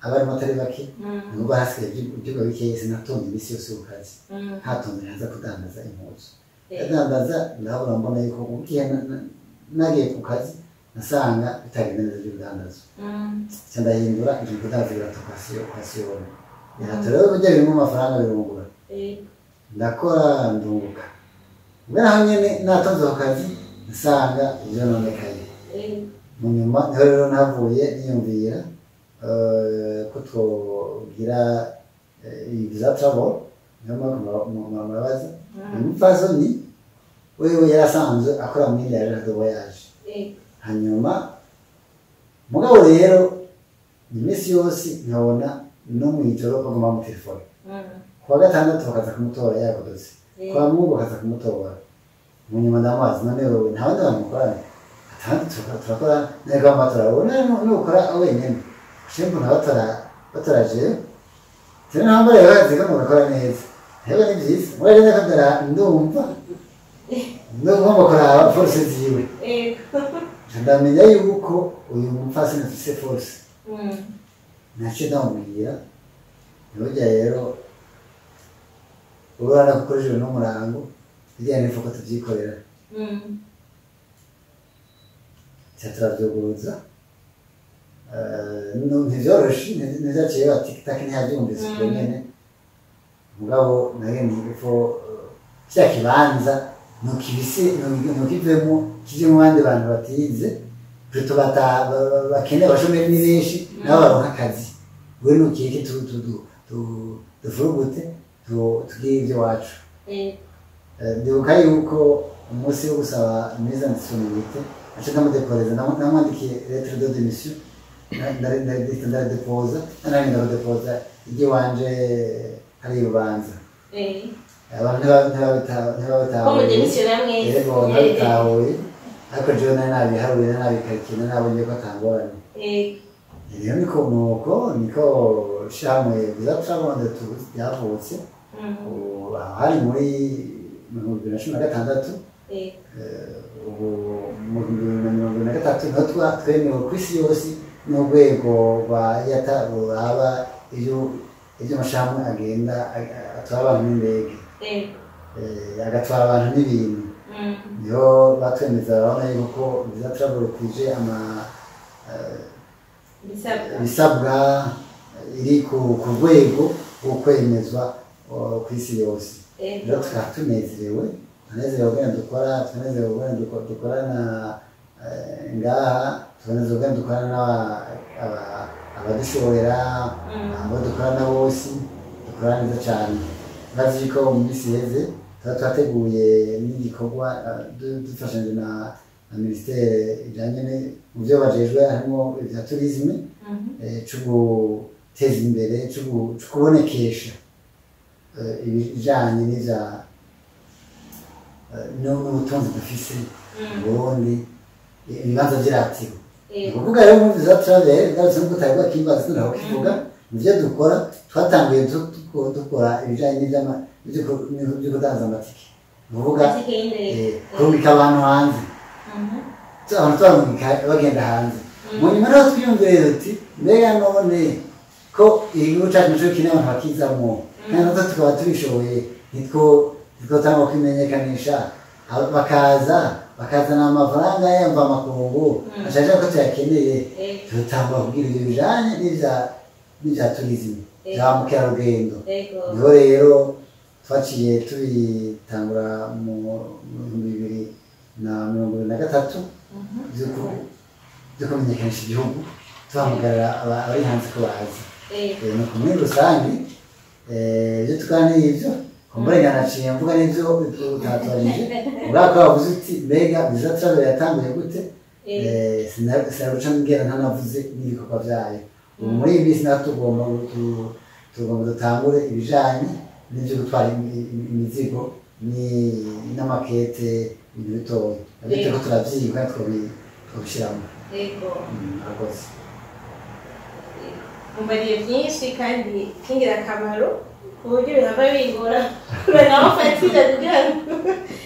abari matari bake ngo barasigaye ivyigwa bikeyi sinatonda imisi yose ku kazi hatonda haza kudandaza impuzu yadandaza ndabona mbona yuko ugiye nagiye ku kazi nasanga bitagenda neza by'ubudandazo ndahindura nje kudandaza iratocation rero bijya birimo amafaranga birungura ndakora ndunguka mbere aho nyene natonze ku kazi nsanga ibyo nonekaye mu nyuma niho rero navuye niyumvira ko twogira visa travel murabaza umupfasoni wewe yarasanzwe akora muri agence de voyage hanyuma mugabo rero iminsi yose nkabona no mw'ijoro bagomba mu telefone kuwa gatandatu bakaza kumutora yagodotse kwa mungu bakaza kumutora mu nyuma ndamazi none wewe nta bandi bantu mukorana atandatu turakora neza amatora ubona nukora wenyine shembo nabatoraje tena nambara yabaze ko mukora neza heba ni byiza mwaje nakadara ndumva mukora force ziwe ndamenya yuko uyu mufasi nafise force nace ndamubwira nojya rero urara gukoresha n'umurango bijyanye n'ifuko tuvyikorera cyatravyoguruza ntivyoroshe ntizaciye bati TikTok ntiyavyumvise ubwo nyene mugabo naye ntifo cya kibanza nukivemo kije mu bandi bantu batize plutôt bakeneye abashomeri ni benshi nabo baronka akazi we nukike tuvurugute tugire ibyo wacu ndibuka yuko umunsi wo gusaba mise en disponibilité aca ndamudekoreza namwandikiye lettre de démission ndadepoza ndadepoza ibyo wanje hari urubanza abantu ntibabitahuye ariko jewe nari nabiharuye nabikarikina nabonye ko atangorane rero niko shamwe visa travel yavutse hari muri 2016 ubu mu 2023 niho twemewe ku isi yose n'urwego rwa yata ruraba iyo amashamwe agenda atwara abantu n'indege agatwara abantu n'ibintu niho batwemeza urabona yuko visa travel kwije bisabwa iri ku rwego rwo kwemezwa ku isi yose rero tukaba tunezerewe ubwene dukora tunezerewe ubwene dukorana ngaha tunezerewe ubwene dukorana abadushoborera abo dukorana bose dukorana neza cyane bazi ko mu minsi iheze tuba twateguye n'igikorwa dufashanyije na minisiteri ijyanye mu byo bajejwe harimo ibya turisme cyo guteza imbere cyo kubonekesha ibijyanye n'ubutunzi dufise mu Burundi ibibanza by'iratiro ni ukuvuga rero muri visa travel ngarutse no gutarwa kimbaza tunaho kivuga mu byo dukora twatanguye dukora ibijyanye n'ibyo kudandaza amatike ni ukuvuga kurungika abantu hanze abantu tubamurika bagenda hanze mu nyuma rero twiyumvire tuti mbega none ko igihugu cyacu nico kinini abantu bakizamwo kandi natwe tukaba tubishoboye ntitwotanga kwimenyekanisha bakazana amafaranga yamva amakungu ashaka ko tuyakeneye tutangwa kubwira ibyo bijanye n'ibya turisme bya mukerarugendo niho rero twaciye tubitangura mu 2023 byo kumenyekanisha igihugu tuhamagarira abari hanze ko bazi nuko muri rusange ibyo tuganiriye ibyo kumburega naciye mvuga n'ibyo utatwarije urako wavuze uti mbega visa travel yatanguye gute sinaruca mbwira ntanavuze n'ibikorwa byayo ubu muri iyi minsi natwe tugomba dutangure ibijanye n'ibyo gutwara imizigo n'amakete ibintu bitoya abite ko turavyiga twabishiramo mubariye byinshi kandi kingirakamaro ku buryo bihava bingora kubera aho ufatira kugira ngo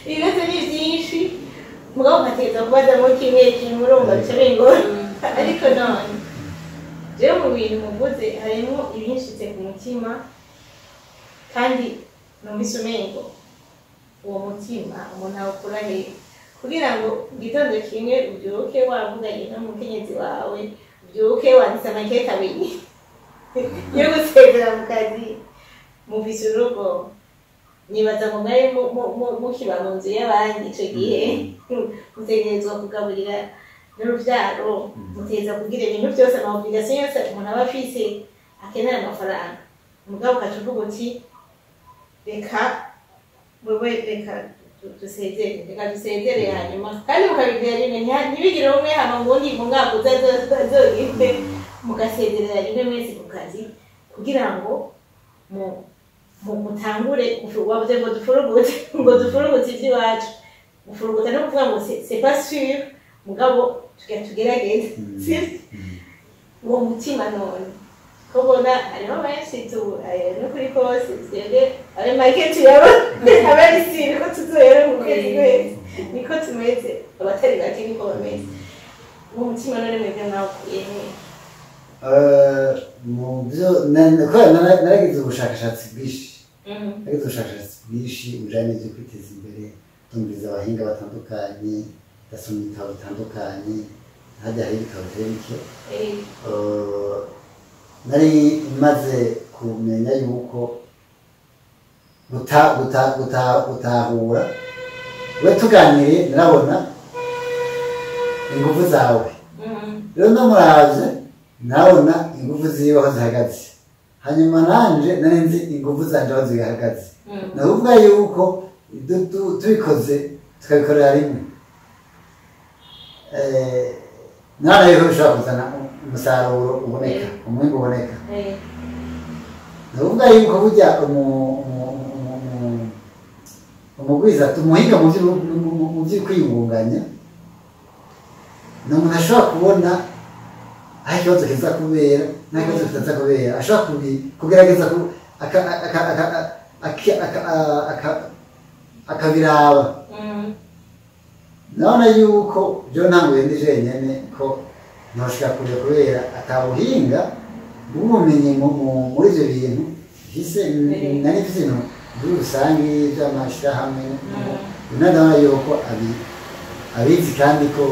ibibazo ni byinshi mugabo ukategereza kubazamo kimwe kimwe urumva bica bingora ariko none jewe mu bintu muvuze harimo ibinshitse ku mutima kandi numvise umengo uwo mutima umuntu awukura hehe kugira ngo igitondo kimwe ubyuke wavuganye n'umukenyezi wawe ubyuke wanditse amakete abiri yo gusezera mu kazi muvise urugo nibaza ngo mwari mukiba mu nzu y'abandi ico gihe mutegerezwa kugaburira n'uruvyaro mutegereza kugira ibintu byose amaobligation yose umuntu aba afise akenera amafaranga mugabo ukaca uvuga uti reka dusezere hanyuma kandi mukabigira rimwe ntibigire umwe hama ngundi mu mwaka uzazogite mugasezerera rimwe mwese ku kazi kugira ngo mutangure wavuze ngo dufurugute iby'iwacu gufuruguta no kuvuga ngo c'est pas sûr mugabo tugerageze uwo mutima none kubona hariho benshi no kuri kose twebwe abe market yabo abari siri ko tuzoyera mu kwezi kwezi niko tumeze abatari bake niko bameze uwo mutima none mwebwe mwawukuye mu byo naragize ubushakashatsi bwinshi bujyanye n'ibyo kwiteza imbere tumviriza abahinga batandukanye ndasoma ibitabo bitandukanye hajya hari ibitabo bitari bike nari maze kumenya yuko gutahura we tuganiriye narabona ingufu zawe rero namuravye nabona ingufu ziwe aho zihagaze hanyuma nanje nari nzi ingufu zanje aho zihagaze navuga yuko tubikoze tukabikorera rimwe nana rero bishobora kuzana umusaruro uboneka umwimbu uboneka navuga yuko burya umugwiza tumuhinga mu by'ukwiyungunganya ni umuntu ashobora kubona aho ikibazo kiza kubera n'aho ikibazo kitaza kubera ashobora kugerageza akabiraba nabona yuko byo ntanguye ndi jenyene ko ntoshika kure kubera atabuhinga bw'ubumenyi muri ibyo bintu nari mfise ibintu muri rusange by'amashirahamwe nabona yuko abizi kandi ko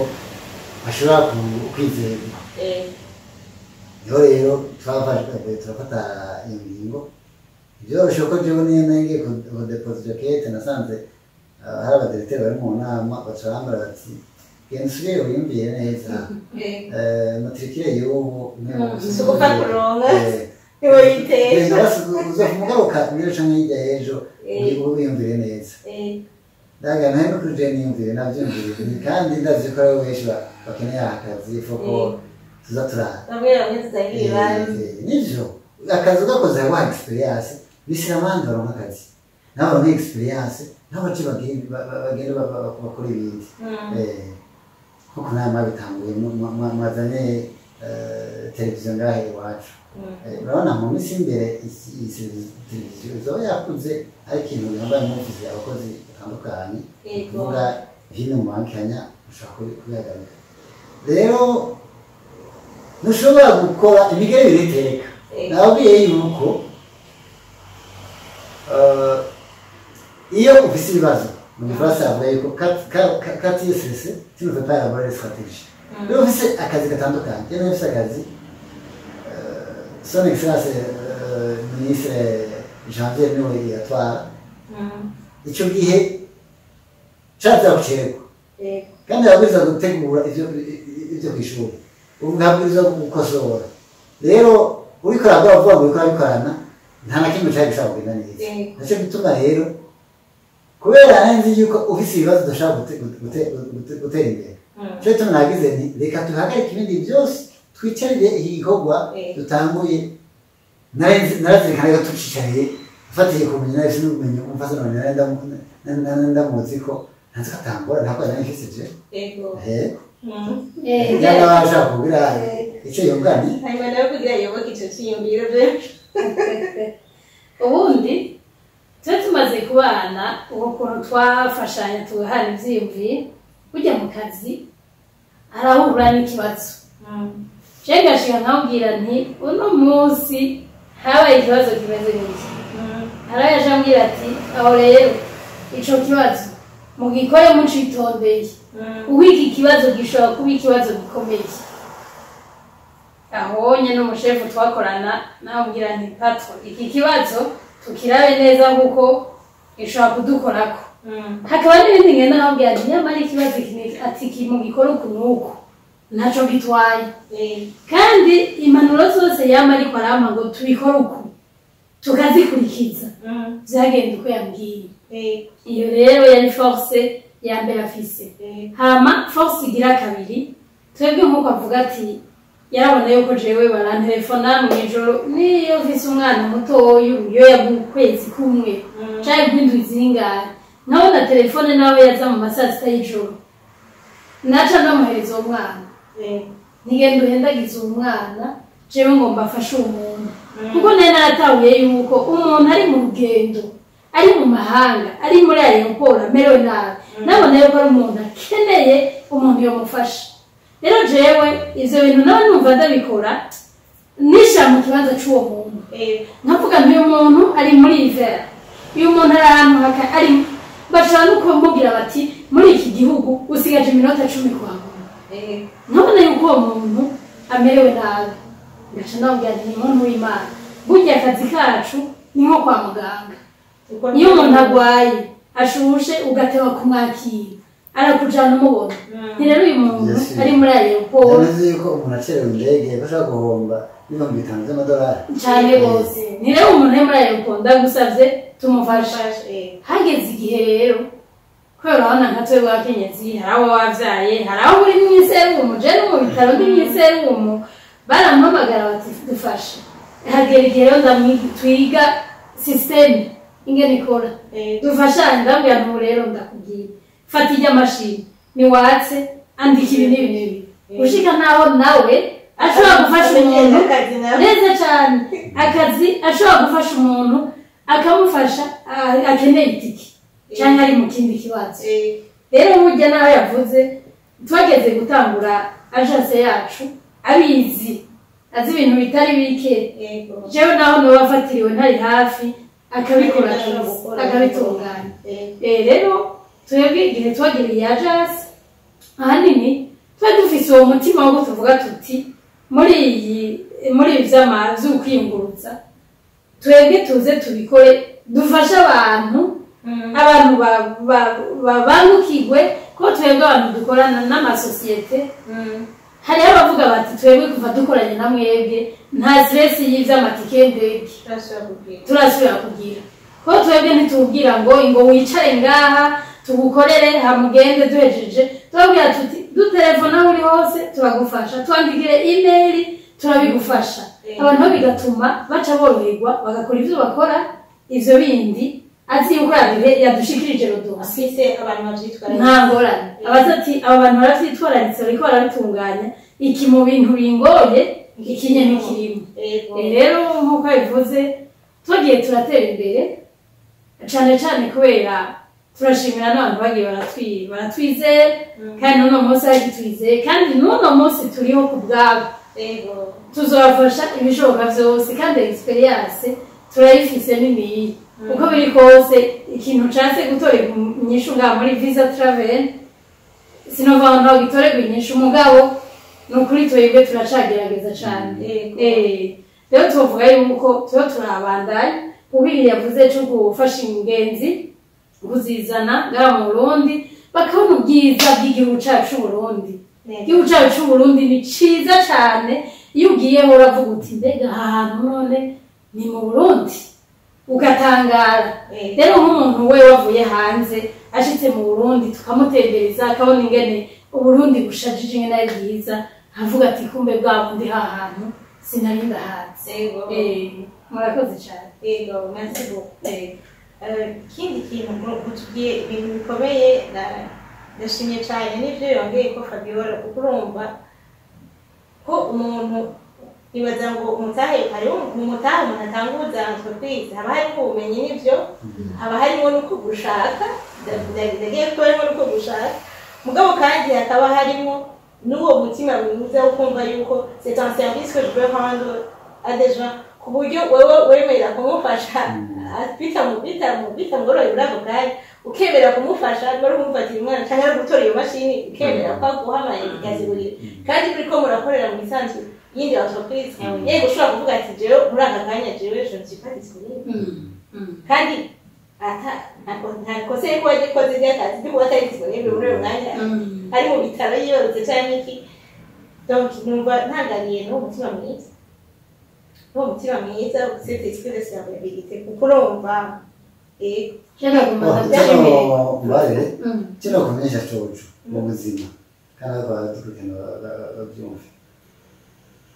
ashobora kwizerwa niho rero turafata iyo ngingo byoroshe ko jewe niyo ngiye kudepoza jakete nasanze hari abadirekiteri bari mu nama baca bambara bati genda usubire wiyumviye neza matrikire y'ubu sugufa kuronga ntiwoyitesha uzomugaruka mbere canke hirya y'ejo wiyumvire neza ndaga nahe no kuri je niyumvire navyumvire kandi ndazi ko ari benshi bakeneye akazi foko tuza turara bamwe tutagira ibanze nivyo akazi ugakoze wa experience bisira abandi baronka akazi nabo baronka experience nabo bagenda bakora ibindi nkuko nawe mwabitanguye mwazanye televiziyo ngahe iwacu urabona mu minsi imbere televiziyo izoba yakuze ari ikintu gihambaye mu ofisi abakozi batandukanye kuvuga hino mu bankanya ushobora kubihagarika rero ntushobora gukora imigerere iteka nababwiye yuko iyo ufise ibibazo mu gifaransa yavuga yuko KTSS tu ne fais pas élaborer les stratégies iyo ufise akazi gatandukanye iyo ufise akazi son excellence ministre Janvier niwe yatwara icyo gihe caza gucerwa kandi yabwirizwa gutegura ivyo kw'ishuri ubu ntabwirizwa gukosora rero uriko uravuga ngo uriko urabikorana nta na kimwe cari gishobora kugenda neza naco gituma rero kubera nzi yuko ufise ibibazo udashobora gutera imbere cyo gituma nagize nti reka tuhagarike ibindi byose twicarire iki gikorwa dutanguye narazirikana rero tucicariye ufatiye ku bumenyi nahise n'ubumenyi umfase none ndamuzi ko ntazi ko atangora ntabwo nari mfise cyangwa abashaka kugira icyo yungani hanyuma nawe kugira yoboke icyo cyiyumviro bye ubundi tuba tumaze kubana ukuntu twafashanya tugahana ivyiyumviro burya mu kazi arahura n'ikibazo je ngashika nkabwira nti uno munsi habaye ikibazo kimeze gutya arayaje ambwira ati aho rero ico kibazo mugikore mucitondeye ubu iki kibazo gishobora kuba ikibazo gikomeye aho nyene umushefu twakorana namubwira nti patro iki kibazo tukirabe neza kuko gishobora kudukorako hakaba n'ibindi ngenda nkabwira nti nyamara ikibazo ati kimugikora uku n'uku ntaco gitwaye kandi impanuro zose yama ariko arampa ngo tubikore uku tukazikurikiza vyagenda uko yambwiye iyo rero yari force ya mbere afise hama force igira kabiri twebwe nk'uko avuga ati yarabona yuko jewe barantelefona mw'ijoro niyo mfise umwana mutoya uyoya mu kwezi kumwe canke kw'indwi zingahe nkabona telefone nawe yaza mu masaa sita y'ijoro naca ndamuhereza uwo mwana ntigenda uhendagiza uwo mwana jewe ngo mbafashe uwo muntu kuko nari naratahuye yuko umuntu ari mu rugendo ari mu mahanga ari muri aeroport amerewe nabi nabona yuko ari umuntu akeneye umuntu yomufasha rero jewe ivyo bintu nawe numva ndabikora nisha mu kibanza c'uwo muntu nkavuga nti uyu muntu ari muri hiver uyu muntu ari ahantu ari bashobora no kumubwira bati muri iki gihugu usigaje iminota 10 kwa muntu nabona yuko uwo muntu amerewe nabi ngaca ndabwira nti ni muntu w'Imana burya akazi kacu ni nko kwa muganga iyo umuntu agwaye ashushe ugatewa kumwakira arakujana umubona ni rero uyu muntu ari muri aeroport nzi yuko umuntu acerewe indege bashaka guhomba n'ibihumbi 5 z'amadolari cyane bose ni rero umuntu ari muri aeroport ndagusavye tumufashe hageze igihe rero ko urabona nka twe bwakenyezi haraho wavyaye haraho uri mwiserumu je no mu bitaro n'imyiserumu barampamagara bati dufashe hagera igihe rero ndamwiga system ingene ikora dufashanye ndabwira ntu rero ndakubwira fata ijya mashini ni watse andika ibi n'ibi ushika naho nawe ashobora gufasha umuntu neza cyane akazi ashobora gufasha umuntu akamufasha akeneye itiki cyangwa ari mu kindi kibazo rero burya nawe yavuze twageze gutangura agence yacu abizi azi ibintu bitari bike jewe naho no wafatiriwe ntari hafi akabikora akabitunganya rero twebwe igihe twagiriye agence ahanini twari dufise uwo mutima wo tuvuga tuti muri ivy'amazi ukwiyunguruza twebwe tuze tubikore dufashe abantu babangukirwe ko twebwe abantu dukorana n'amasosiyete hariho abavuga bati twebwe kuva dukoranye na mwebwe nta stress y'ivy'amatike ndege turasubira kugira ko twebwe ntitubwira ngo wicare ngaha tugukorere hamugende duhejeje turabwira tuti dutelefona uri hose turagufasha twandikire email turabigufasha abantu bigatuma baca boroherwa bagakora ivyo bakora ivyo bindi azi yuko yadushikirije rodo afise abantu bavyitwara nta ngorane abazati abo bantu baravyitwararitse bariko barabitunganya iki mu bintu bingoye ikinye n'ikirimo rero nk'uko bivuze twagiye turatera imbere cane kubera turashimira n'abantu bagiye baratwizera kandi n'uno munsi bagitwizeye kandi n'uno munsi turiho ku bwabo tuzobafasha ibishoboka vyose kandi experience turayifise niniyi uko biri kose ikintu canse gutorera inyishu ngaha muri visa travel sinova ngo ntagitorerwa inyishu umugabo nukuri twebwe turacagerageza cane rero tuvuga yuko tuba turabandanya ubiri yavuze cyo gufasha ingenzi kuzizana ngaha mu Burundi bakabona ubwiza bw'igihugu cacu Burundi igihugu cacu Burundi ni ciza cane iyo ugiyeho uravuga uti mbega ahantu none ni mu Burundi ugatangara rero nk'umuntu we wavuye hanze ashitse mu Burundi tukamutembereza akabona ingene Uburundi bushajije ingene ari bwiza avuga ati kumbe bwa bundi hahantu sinari ndahaze murakoze cyane merci beaucoup ikindi kintu mutubwiye ibintu bikomeye ndashimye cyane n'ivyo yongeye ko Fabiola kuko urumva ko umuntu nibaza ngo umutahe ari mu mutahe umuntu atanguza entreprise haba harimo ubumenyi n'ibyo haba harimo n'uko gushaka ndagiye ko harimo n'uko gushaka mugabo kandi hakaba harimo n'uwo mutima mwiza wo kumva yuko c'est un service que je veux rendre à des gens ku buryo wewe wemera kumufasha bitangoroye burako kandi ukemera kumufasha bari kumufatira umwana cyangwa ari gutora iyo mashini ukemera ko aguhamaye ikazigurira kandi uriko murakorera mu isanzwe yindi entreprise yego ushobora kuvuga ati jewe muri aka kanya jewe je ne suis pas disponible kandi ntakose ko wagikoze ry'akazi kuko atari disponible muri uwo mwanya ari mu bitaro yibarutse cyangwa iki donc numva ntangariye n'umutima mwiza umutima mwiza ufite esprit de serviabilité kuko urumva kino kumenyesha coco mu buzima kandi abadukurikirana babyumve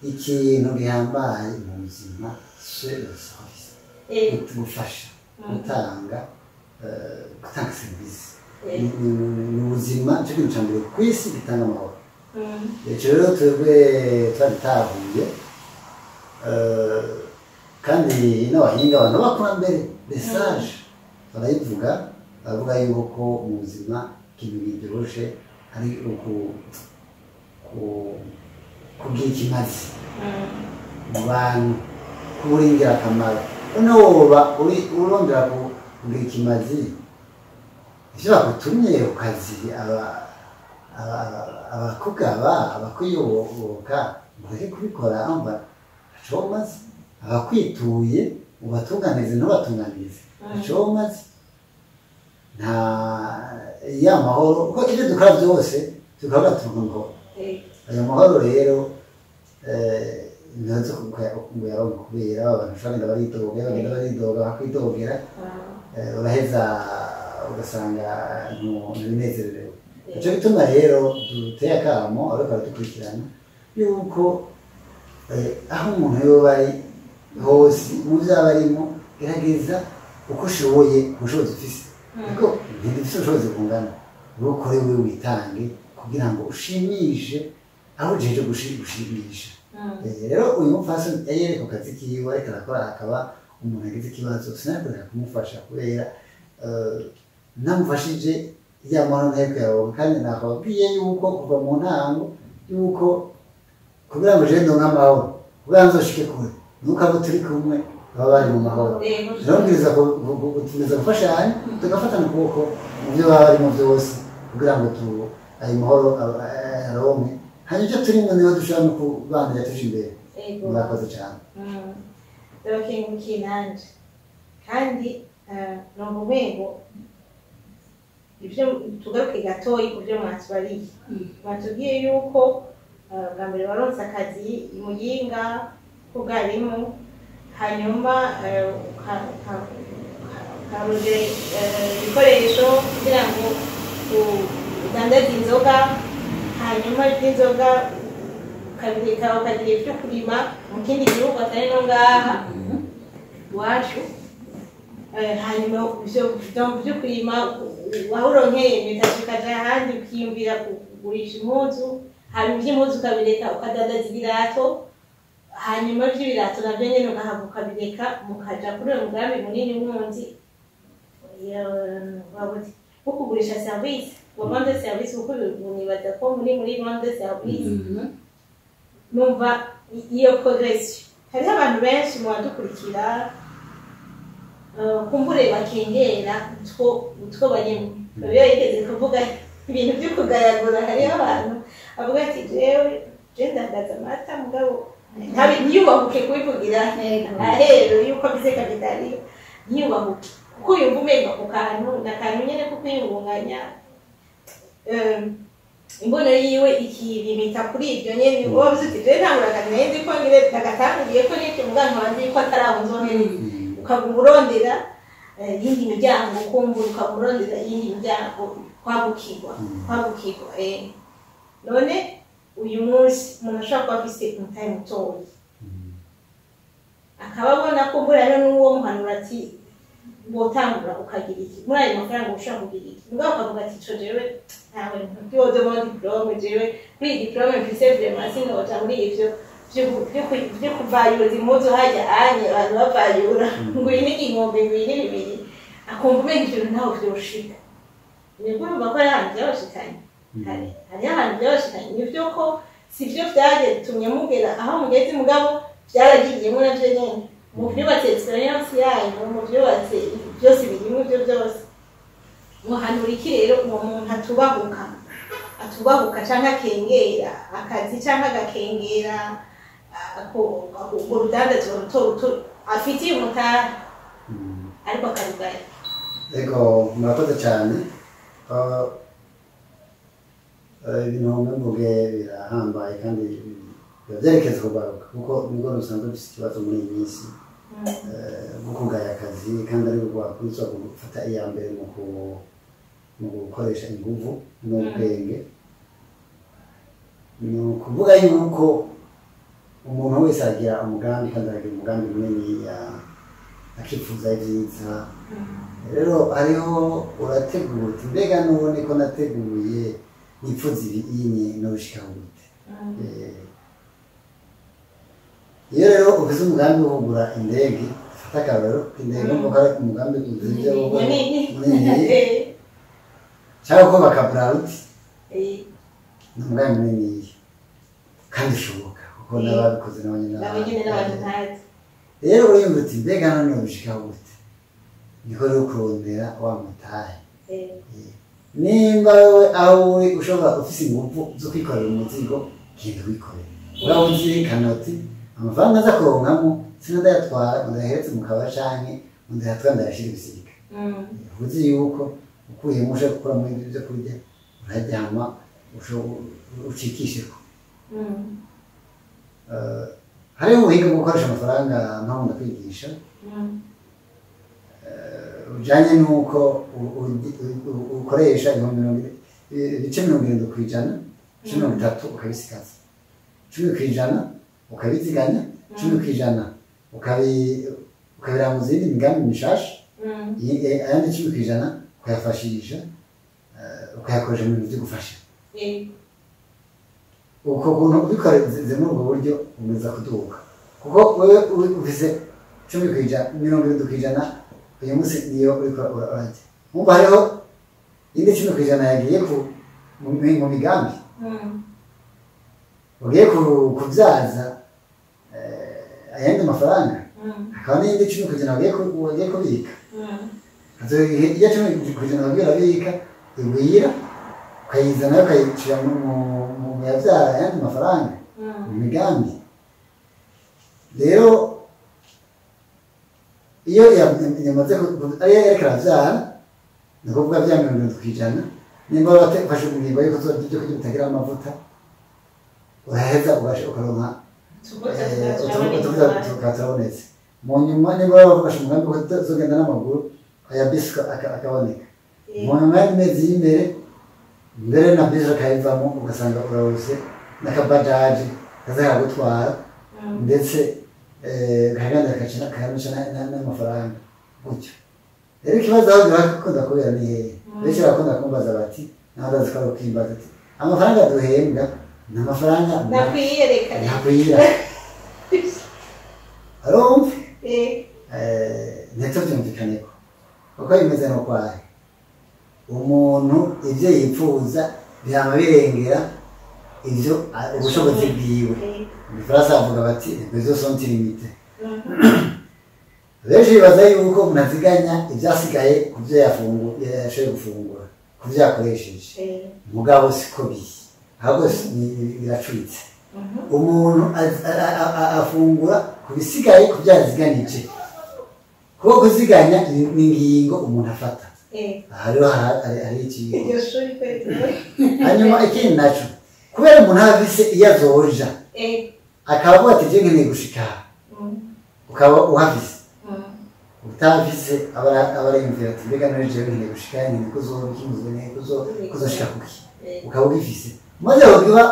ikintu gihambaye mu buzima c'est le service gufasha gutanga serivisi ni ubuzima cyo kintu cya mbere ku isi gitanga amahoro rero twebwe twabitahuye kandi n'abahinga abantu bakora mbere message barayivuga bavuga yuko mu buzima ikintu biryoshye ari kugira ikimazi mu bantu kuba ingirakamaro noneho woba urondera kugira ikimazi ivyo bagutumye ku kazi abakugaba abakuyoboka mureke kubikora amba acomaze abakwituye ubatunganize ntubatunganirize acomaze nta ya mahoro kuko ibyo dukora byose tukaba tuvuga ngo ayo mahoro rero ntazo kuyaronka kubera abantu ushobora bagenda baridoga bakwidogera uraheza ugasanga ntibinezererewe icyo bituma rero duteye akamo ariko baradukurikirana yuko aho umuntu yoba ari hose mu byaba arimo gerageza uko ushoboye ubushobozi ufise ariko ntidufise ubushobozi bungana ukore wewe witange kugira ngo ushimishe aho ujeje gushimisha rero uyu mupfasoni yereka ku kazi kiwe ariko arakora akaba umuntu agize ikibazo sinakorera kumufasha kubera namufashije ya mahoro nteko yawe kandi nakababwiye yuko kuva mu ntango yuko kugira ngo jendo nk'amahoro kugira ngo nzoshike kure nuko abo turi kumwe baba bari mu mahoro rero mbwiriza gufashanya tugafatana ukuboko mu byo baba barimo byose kugira ngo ayo mahoro aronke hanyuma icyo turimo niho dushobora no kubandanya tuje imbere murakoze cyane ndabakengukiye nanje kandi numva umengo ibyo tugaruke gatoyi ku byo mwatubariye mwatubwiye yuko bwa mbere waronse akazi imuyinga k'ubwarimu hanyuma ukaruje ibikoresho kugira ngo udandaze inzoga hanyuma iby'inzoga ukabireka ukagira ibyo kurima mu kindi gihugu atari no ngaha iwacu hanyuma ibyo kurima aho uronkeye imitaji ukaja ahandi ukiyumvira kugurisha impuzu hanyuma iby'impuzu ukabireka ukadandaza ibirato hanyuma iby'ibirato nabyo nyine ugahava ukabireka mukaja kuri uwo mugambi munini wundi wo kugurisha service wa vente service kuko nibaza ko muri vente service numva iyo progression hariho abantu benshi mu badukurikira kumbure bakengera utwo barimo iyo yigeze kuvuga ibintu byo kugayagura hariho abantu avuga ati jewe ndandaza amata mugabo ntiyubahuke kubivugira ahero yuko bize kapitali ntiyubahuke kuko yumva umenga ku kantu n'akantu nyine ko kwiyungunganya imbono yiwe ikibimita kuri ibyo nyine uba uzi uti jewe ntangura akazi nzi ko ngire nagatangiye ko n'icyo muganga wanjye ko atari aho nzohereza ukaguma urondera yindi miryango ukumbura ukaguma urondera yindi miryango kwagukirwa none uyu munsi umuntu ashobora kuba afise umutahe mutoyi akaba abona ko mbura n'uwo muhanura ati wotangura ukagira iki muri ayo mafaranga ushobora kugira iki mugabo ukavuga ati co jewe ntawe ntiwodemo diplome jewe kuri iyi diplome mfise vraiment sinoja muri ivyo byo kuvayura impuzu hajya anye abantu bavayura ngo iyi ni inkombe ngo iyi ni bibiri akumva umenga ibintu ntaho vyoshika nibwo urumva ko ari ahantu byahoshikanye hari ahantu byahoshikanye nivyo ko sivyo vyatumye mugera aho mugeze mugabo byaragiriyemo navyo nyene mu vyubatse experience yanyu mu vyubatse byose birimo ibyo byose muhanura iki rero uwo muntu atubahuka canke akengera akazi canke agakengera urudandazo ruto afitiye umutari ariko akarugaya ego murakoze cyane ibintu mvuge birahambaye kandi byerekeza kugaruka kuko nibwo rusanzwe dufite ikibazo muri iyi minsi bwo kugaya akazi kandi ari rwakurizwa gufata iya mbere mu gukoresha inguvu n'ubwenge ni ukuvuga yuko umuntu wese agira umugambi kandi aragira umugambi munini akifuza ibyiza rero hariho urategura uti mbega nubone ko nateguye nipfuza ibiyinye n'urushika gute iyo rero ufise umugambi wo kugura indege fata akarorero indege numva ko ari umugambi uzivye munini cyangwa ko bakabura ruti ni umugambi munini kandi ushoboka kuko n'ababikoze n'abanyene n'abantu ntazi rero uriyumva uti mbega none urushika gute niko rero kurondera wa mutahe nimba wewe aho uri ushobora ufise inguvu zo kwikorera umuzigo genda wikorera uraba uzirikana uti amafaranga aza kuronkamo sinadayatwara ndayahetse mu kabari canke ndayatwara ndayashira ibisiga uzi yuko ukuyemo ushaka gukora muri ibyo byo kurya uraryama ucikishirwa hariho ubuhinga bwo gukoresha amafaranga mpamvu ndakwigisha ujanye n'uko ukoresha ibice 70 kw'ijana 30 ukabisigaza 10 kw'ijana ukabiziganya 10 kw'ijana ukabira mu zindi migambi mishasha ayandi 10 kw'ijana ukayafashisha ukayakoresha mu bintu byo gufasha uko kuntu ubikoreze muri ubwo buryo umeza kuduka kuko wewe ufise 10 kw'ijana 70 kw'ijana uyu munsi niyo uriko urajya mumva hariho indi 10 kw'ijana yagiye mu migambi ugiye kubyaza ayandi mafaranga hakaba n'indi 10 kw'ijana wagiye kubika iyo 10 kw'ijana wagiye urabika igwira ukayizana ukayicira mu yabyara ayandi mafaranga mu migambi rero iyo yamaze ariyo yareka arabyara ni ukuvuga bya 70 kw'ijana nimba wafashe ingingo y'uko ibyo kurya bitagira amavuta uraheza ukaronka utuvuta turabonetse mu nyuma nimba wafashe umugambi ko uzogenda n'amaguru aya bisi akaboneka mu nyuma y'amezi y'imbere mbere na bisi akayivamo ugasanga urarose n'akabajaji kaza kagutwara ndetse gahaganda kakanisha n'amafaranga gutyo rero ikibazo aho birakunda kubera ni hehe benshi barakunda kumbaza bati naho ndazi ko ari ukimbaza ati amafaranga duhembwa ni amafaranga nakwiyereka arumva ndetse byumvikaneko kuko bimeze no kwahe umuntu ibyo yipfuza byama birengera ibyo ubushobozi bwiwe mu Faransa bavuga bati besoins sont limités benshi bibaza yuko umuntu aziganya ibyasigaye ku byo yashoboye gufungura ku byo yakoresheje mugabo siko biri ahubwo biracuritse umuntu afungura ku bisigaye ku byo yaziganije kuko kuziganya ni ingingo umuntu afata hariho hari ikintu hanyuma ikindi naco kubera umuntu afise iyo azoja akaba avuga ati je nkeneye gushika ukaba uhafise utafise abarayumvira ati mbega none jewe nkeneye gushika nkeneye kuzobikimuzwe nkeneye kuzoshika kuki ukaba ugifise maze ugiba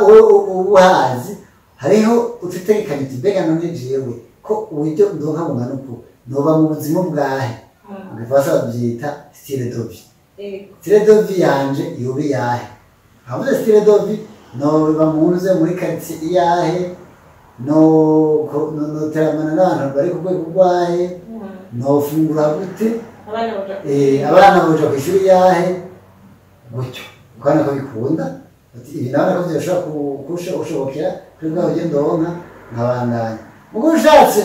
uhazi hariho ututegekanye ati mbega none jewe ko uburyo ndonka bungana uku noba mu buzima bwahe Agafasa babyita style de vie. Style de vie yanje yobe yahe. Avuze style de vie no bamuze muri quartier yahe noteramana n'abantu bari ku rwego rwahe nofungura gute abana boja ku ishuri yahe gutyo ukabona ko bikunda ibi nabona ko byoshobora gushobokera kuri bwa buryo ndonka nkabandanya mugo ushatse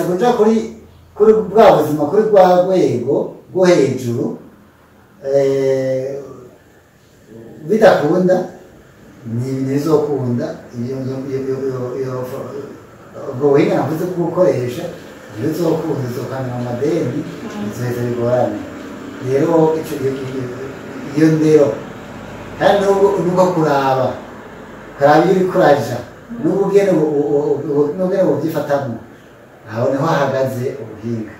kuja kuri bwa buzima kuri bwa rwego rwo hejuru bidakunda ni ibintu bizokunda ubwo buhinga navuze kubukoresha bizokunda bizokana amadeni bizoheza bigorane rero iyo ndero kandi nubwo kuraba iyo uri kuraja nubwo ugene bubyifatamo aho niho hahagaze ubuhinga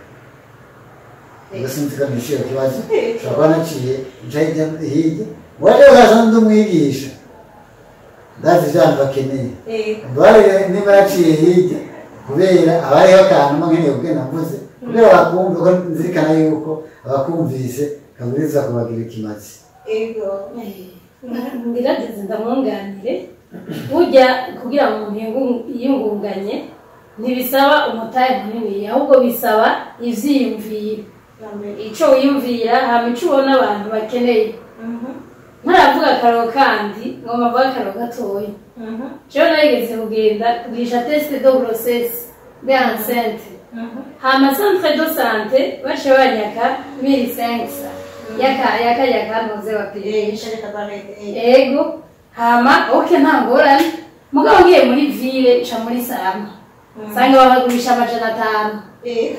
ubwo sinzi ko nishiro kibazo ushobora kuba naciye nca hirya waje ukaza n'undi umwigisha ndazi ijambo bakeneye mbare niba naciye hirya kubera abariho akantu nkeneye kugenda mvuze kubera bakumva ko nzirikana yuko abakumvise kaburiza kubagira ikimazi ngerageze ndamwunganire burya kugira ngo umuntu yiyungunganye ntibisaba umutahe munini ahubwo bisaba ivyiyumviro ico wiyumvira hama ico ubona abantu bakeneye ntaravuga akaro kandi ngomba mvuga akaro gatoya jewe narigeze kugenda kugisha test de grossesse de enceinte hama centre de santé bace banyaka 1500 yaka noze wapirisha ego hama ntangorane mugabo ngiye muri ville ca muri Sama sanga bagurisha amajana 5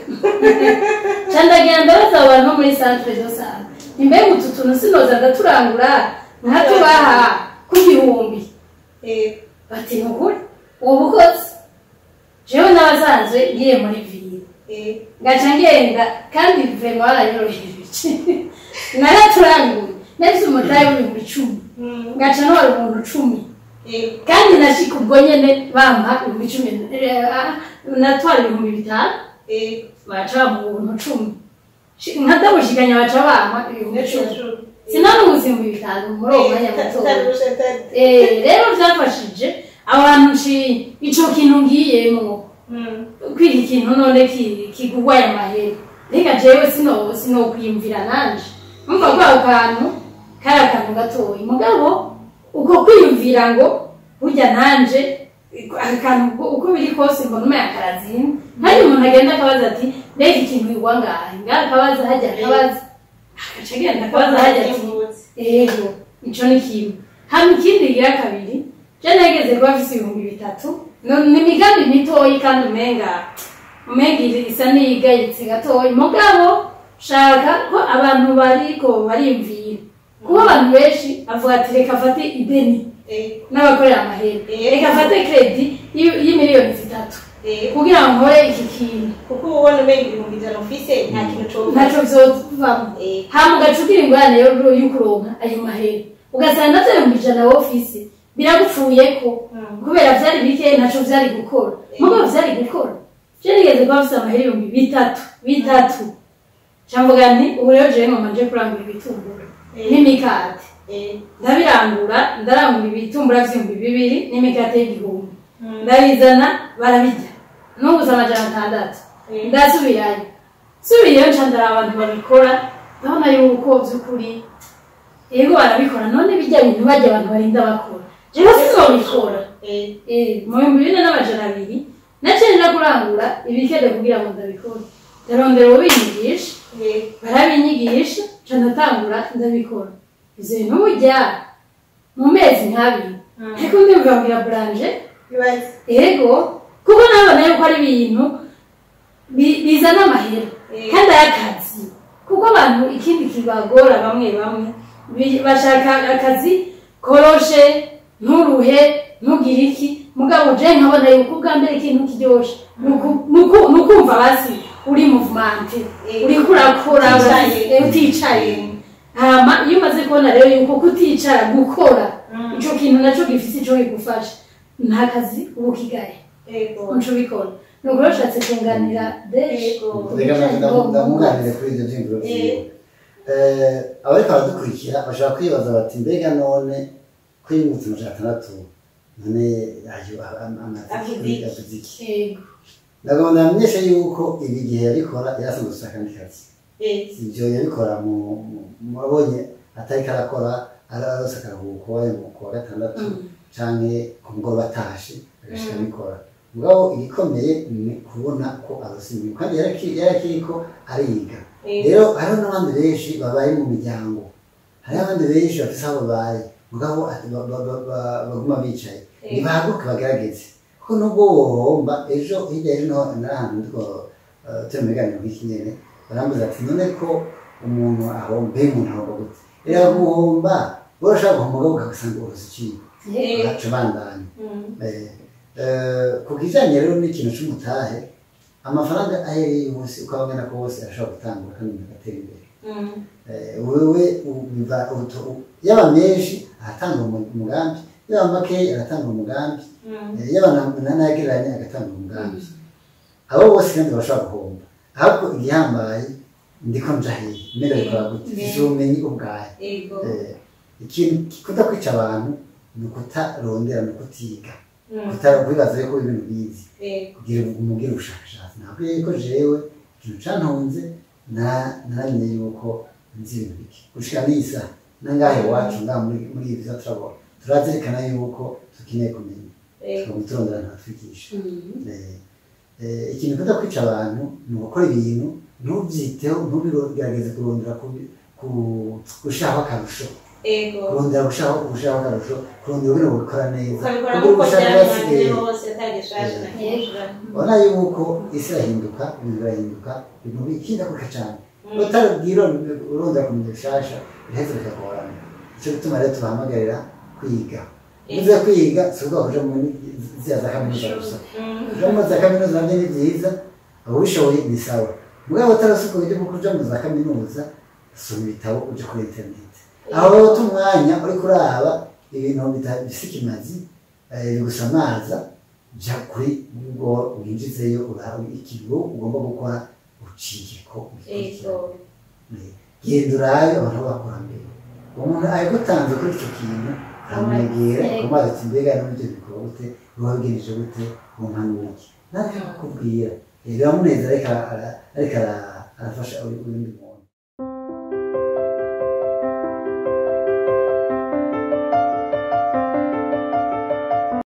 candagenda baza abantu muri centre de santé imbere ututuntu sinoza ndaturangura nkatubaha ku gihumbi bati nukuri ubukozi jewe n'abasanzwe ngiye muri ville ngaca ngenda kandi vraiment baranyorohereje naraturanguye nafise umutahe w'ibihumbi 10 ngaca n'uwari umuntu 10 kandi nashika ubwo nyene bampa ibihumbi 10 natwara ibihumbi 5 baca mu buntu 10 nkadabushikanya baca bampa ibihumbi 10 sinanuzi mu 5 muri uwo mwanya muto rero vyafashije abantu ico kintu ngiyemo kwiga ikintu none kigugwa ya mahera reka jewe sino kwiyumvira nanje umva kwa kantu karakantu gatoyi mugabo uko kwiyumvira ngo burya nanje akantu uko biri kose mbona umaya karazini hari umuntu agenda akabaza ati reka ikintu igwa ngahe akabaza hajya akabaza agaca agenda akabaza hajya ati ego ico ni kimwe hama ikindi gira kabiri je nageze kuba afise ibihumbi 3 ni imigambi mitoyi kandi umenga isa n'iyigayitse gatoyi mugabo shaka ko abantu bariko bariyumvira kuba abantu benshi avuga ati reka afate ideni n'abakorera amahera reka afate kredi y'imiliyoni 3 kugira ngo nkore iki kintu kuko ubona umenga ibihumbi 500 ufise ntaco vyovamo hama ugacukira ingorane y'ukuronka ayo mahera ugasanga navyo ibihumbi 100 wowe ufise biragupfuyeko kubera vyari bike ntaco vyari gukora mugabo vyari gukora je nigeze kuba afise amahera ibihumbi 3 camvuga nti ubu rero jewe ngoma nje kurangura ibitumbura n'imikate ndarangura ibitumbura vy'ibihumbi 2 n'imikate y'igihumbi ndabizana barabirya nunguza amajana 6 ndasubirayo subiyeyo nca ndara abantu babikora ndabona yuko vy'ukuri ego barabikora none bijya bintu bajya abantu barinda bakora jewe sinzobikora mu 2022 nacenja kurangura ibikede kugira ngo ndabikora ndarondera ubinyigisha barabinyigisha nca ndatangura ndabikora ivyo bintu burya mu mezi nk'abiri ariko ndumva mbwira Branje ego kuko nabona yuko ari ibintu bizana amahera kandi ayakazi kuko abantu ikindi kibagora bamwe bashaka akazi koroshe nturuhe ntugire iki mugabo je nkabona yuko bwa mbere ikintu kiryoshe nukumva basi uri movement uri kurakora uticaye hama iyo umaze kubona rero yuko kuticara gukora ico kintu naco gifise ico kigufasha nta kazi ubu kigaye unco bikora nuko rashatse kunganira ndamwunganire kuri ivyo vyiyumviro vyiwe abariko baradukurikira bashobora kwibaza bati mbega none ko yimutse 600 none ayo amaziki yego ndagomba ndamenyeshe yuko ibi gihe yabikora yasanzwe gusa akandi kazi ibyo yabikora mubonye atari karakora arose akaruhuko ku wa gatandatu canke ku mugoroba atashe agashika abikora mugabo igikomeye ni kubona ko arosinywe kandi yarakiriko ariga rero hariho n'abandi benshi babaye mu miryango hariho abandi benshi bafise aho babaye mugabo baguma bicaye nibahaguruke bagerageze kuko nubwo wohomba ejo hirya ejo n'ahantu ndiko turi mu biganiro nk'iki nyene barambuza ati none ko umuntu ahomba umuntu ahomba gute rero guhomba urashaka guhomba mugabo ugasanga uruzi iciye ugaca bandanya ku kijanye rero n'ikintu c'umutahe amafaranga ahereye yose uko abangana kose arashobora gutangura kandi umuntu agatera imbere wewe yaba menshi aratanga umugambi yaba makeyi aratanga umugambi yaba nanagereranye agatanga umugambi abo bose kandi barashobora guhomba ahubwo igihambaye ndiko njahiye mbere bikora gute ubumenyi ubwaye ikintu gikunda kwica abantu ni ukutarondera ni ukutiga kwibaza yuko ibintu bizi kugira umubwire ubushakashatsi ntabwo yuko jewe ikintu cantunze naramenye yuko nzi ibintu bike gushika n'isaha nangahe iwacu ngaha muri ibi vyo turabona turazirikana yuko dukeneye kumenya tukaba turondera ntatwigisha ikintu gikunda kwica abantu ni ugukora ibintu ntubyiteho ntubigerageze kurondera gushiraho akarusho kurondera gushiraho akarusho kurondera ubwene bubikora neza ubona yuko isi irahinduka ibintu birahinduka ibintu bihinduka cane utarubwira urondera kumenya bishasha biheze bikagorana ico gituma rero tubahamagarira kwiga uvuze kwiga si ukuvuga kuja muri ziriya za kaminuza gusa kuja muri za kaminuza navyo ni vyiza ubishoboye ni sawa mugabo utarasuka uburyo bwo kuja muri za kaminuza soma ibitabo uje kuri internet aho tumwanya uri kuraba ibintu bifise ikimazi bigusamaza ja kuri Google winjizeyo urabe ikigo ugomba gukora uciyeko genda urabe abantu bakora mbere umuntu ayigutanze kuri ico kintu amwegera kumaze ati mbega n'ibyo bikora gute ubabigenije gute umpanura iki natwe kukubwira biramuneza ariko arafasha undi muntu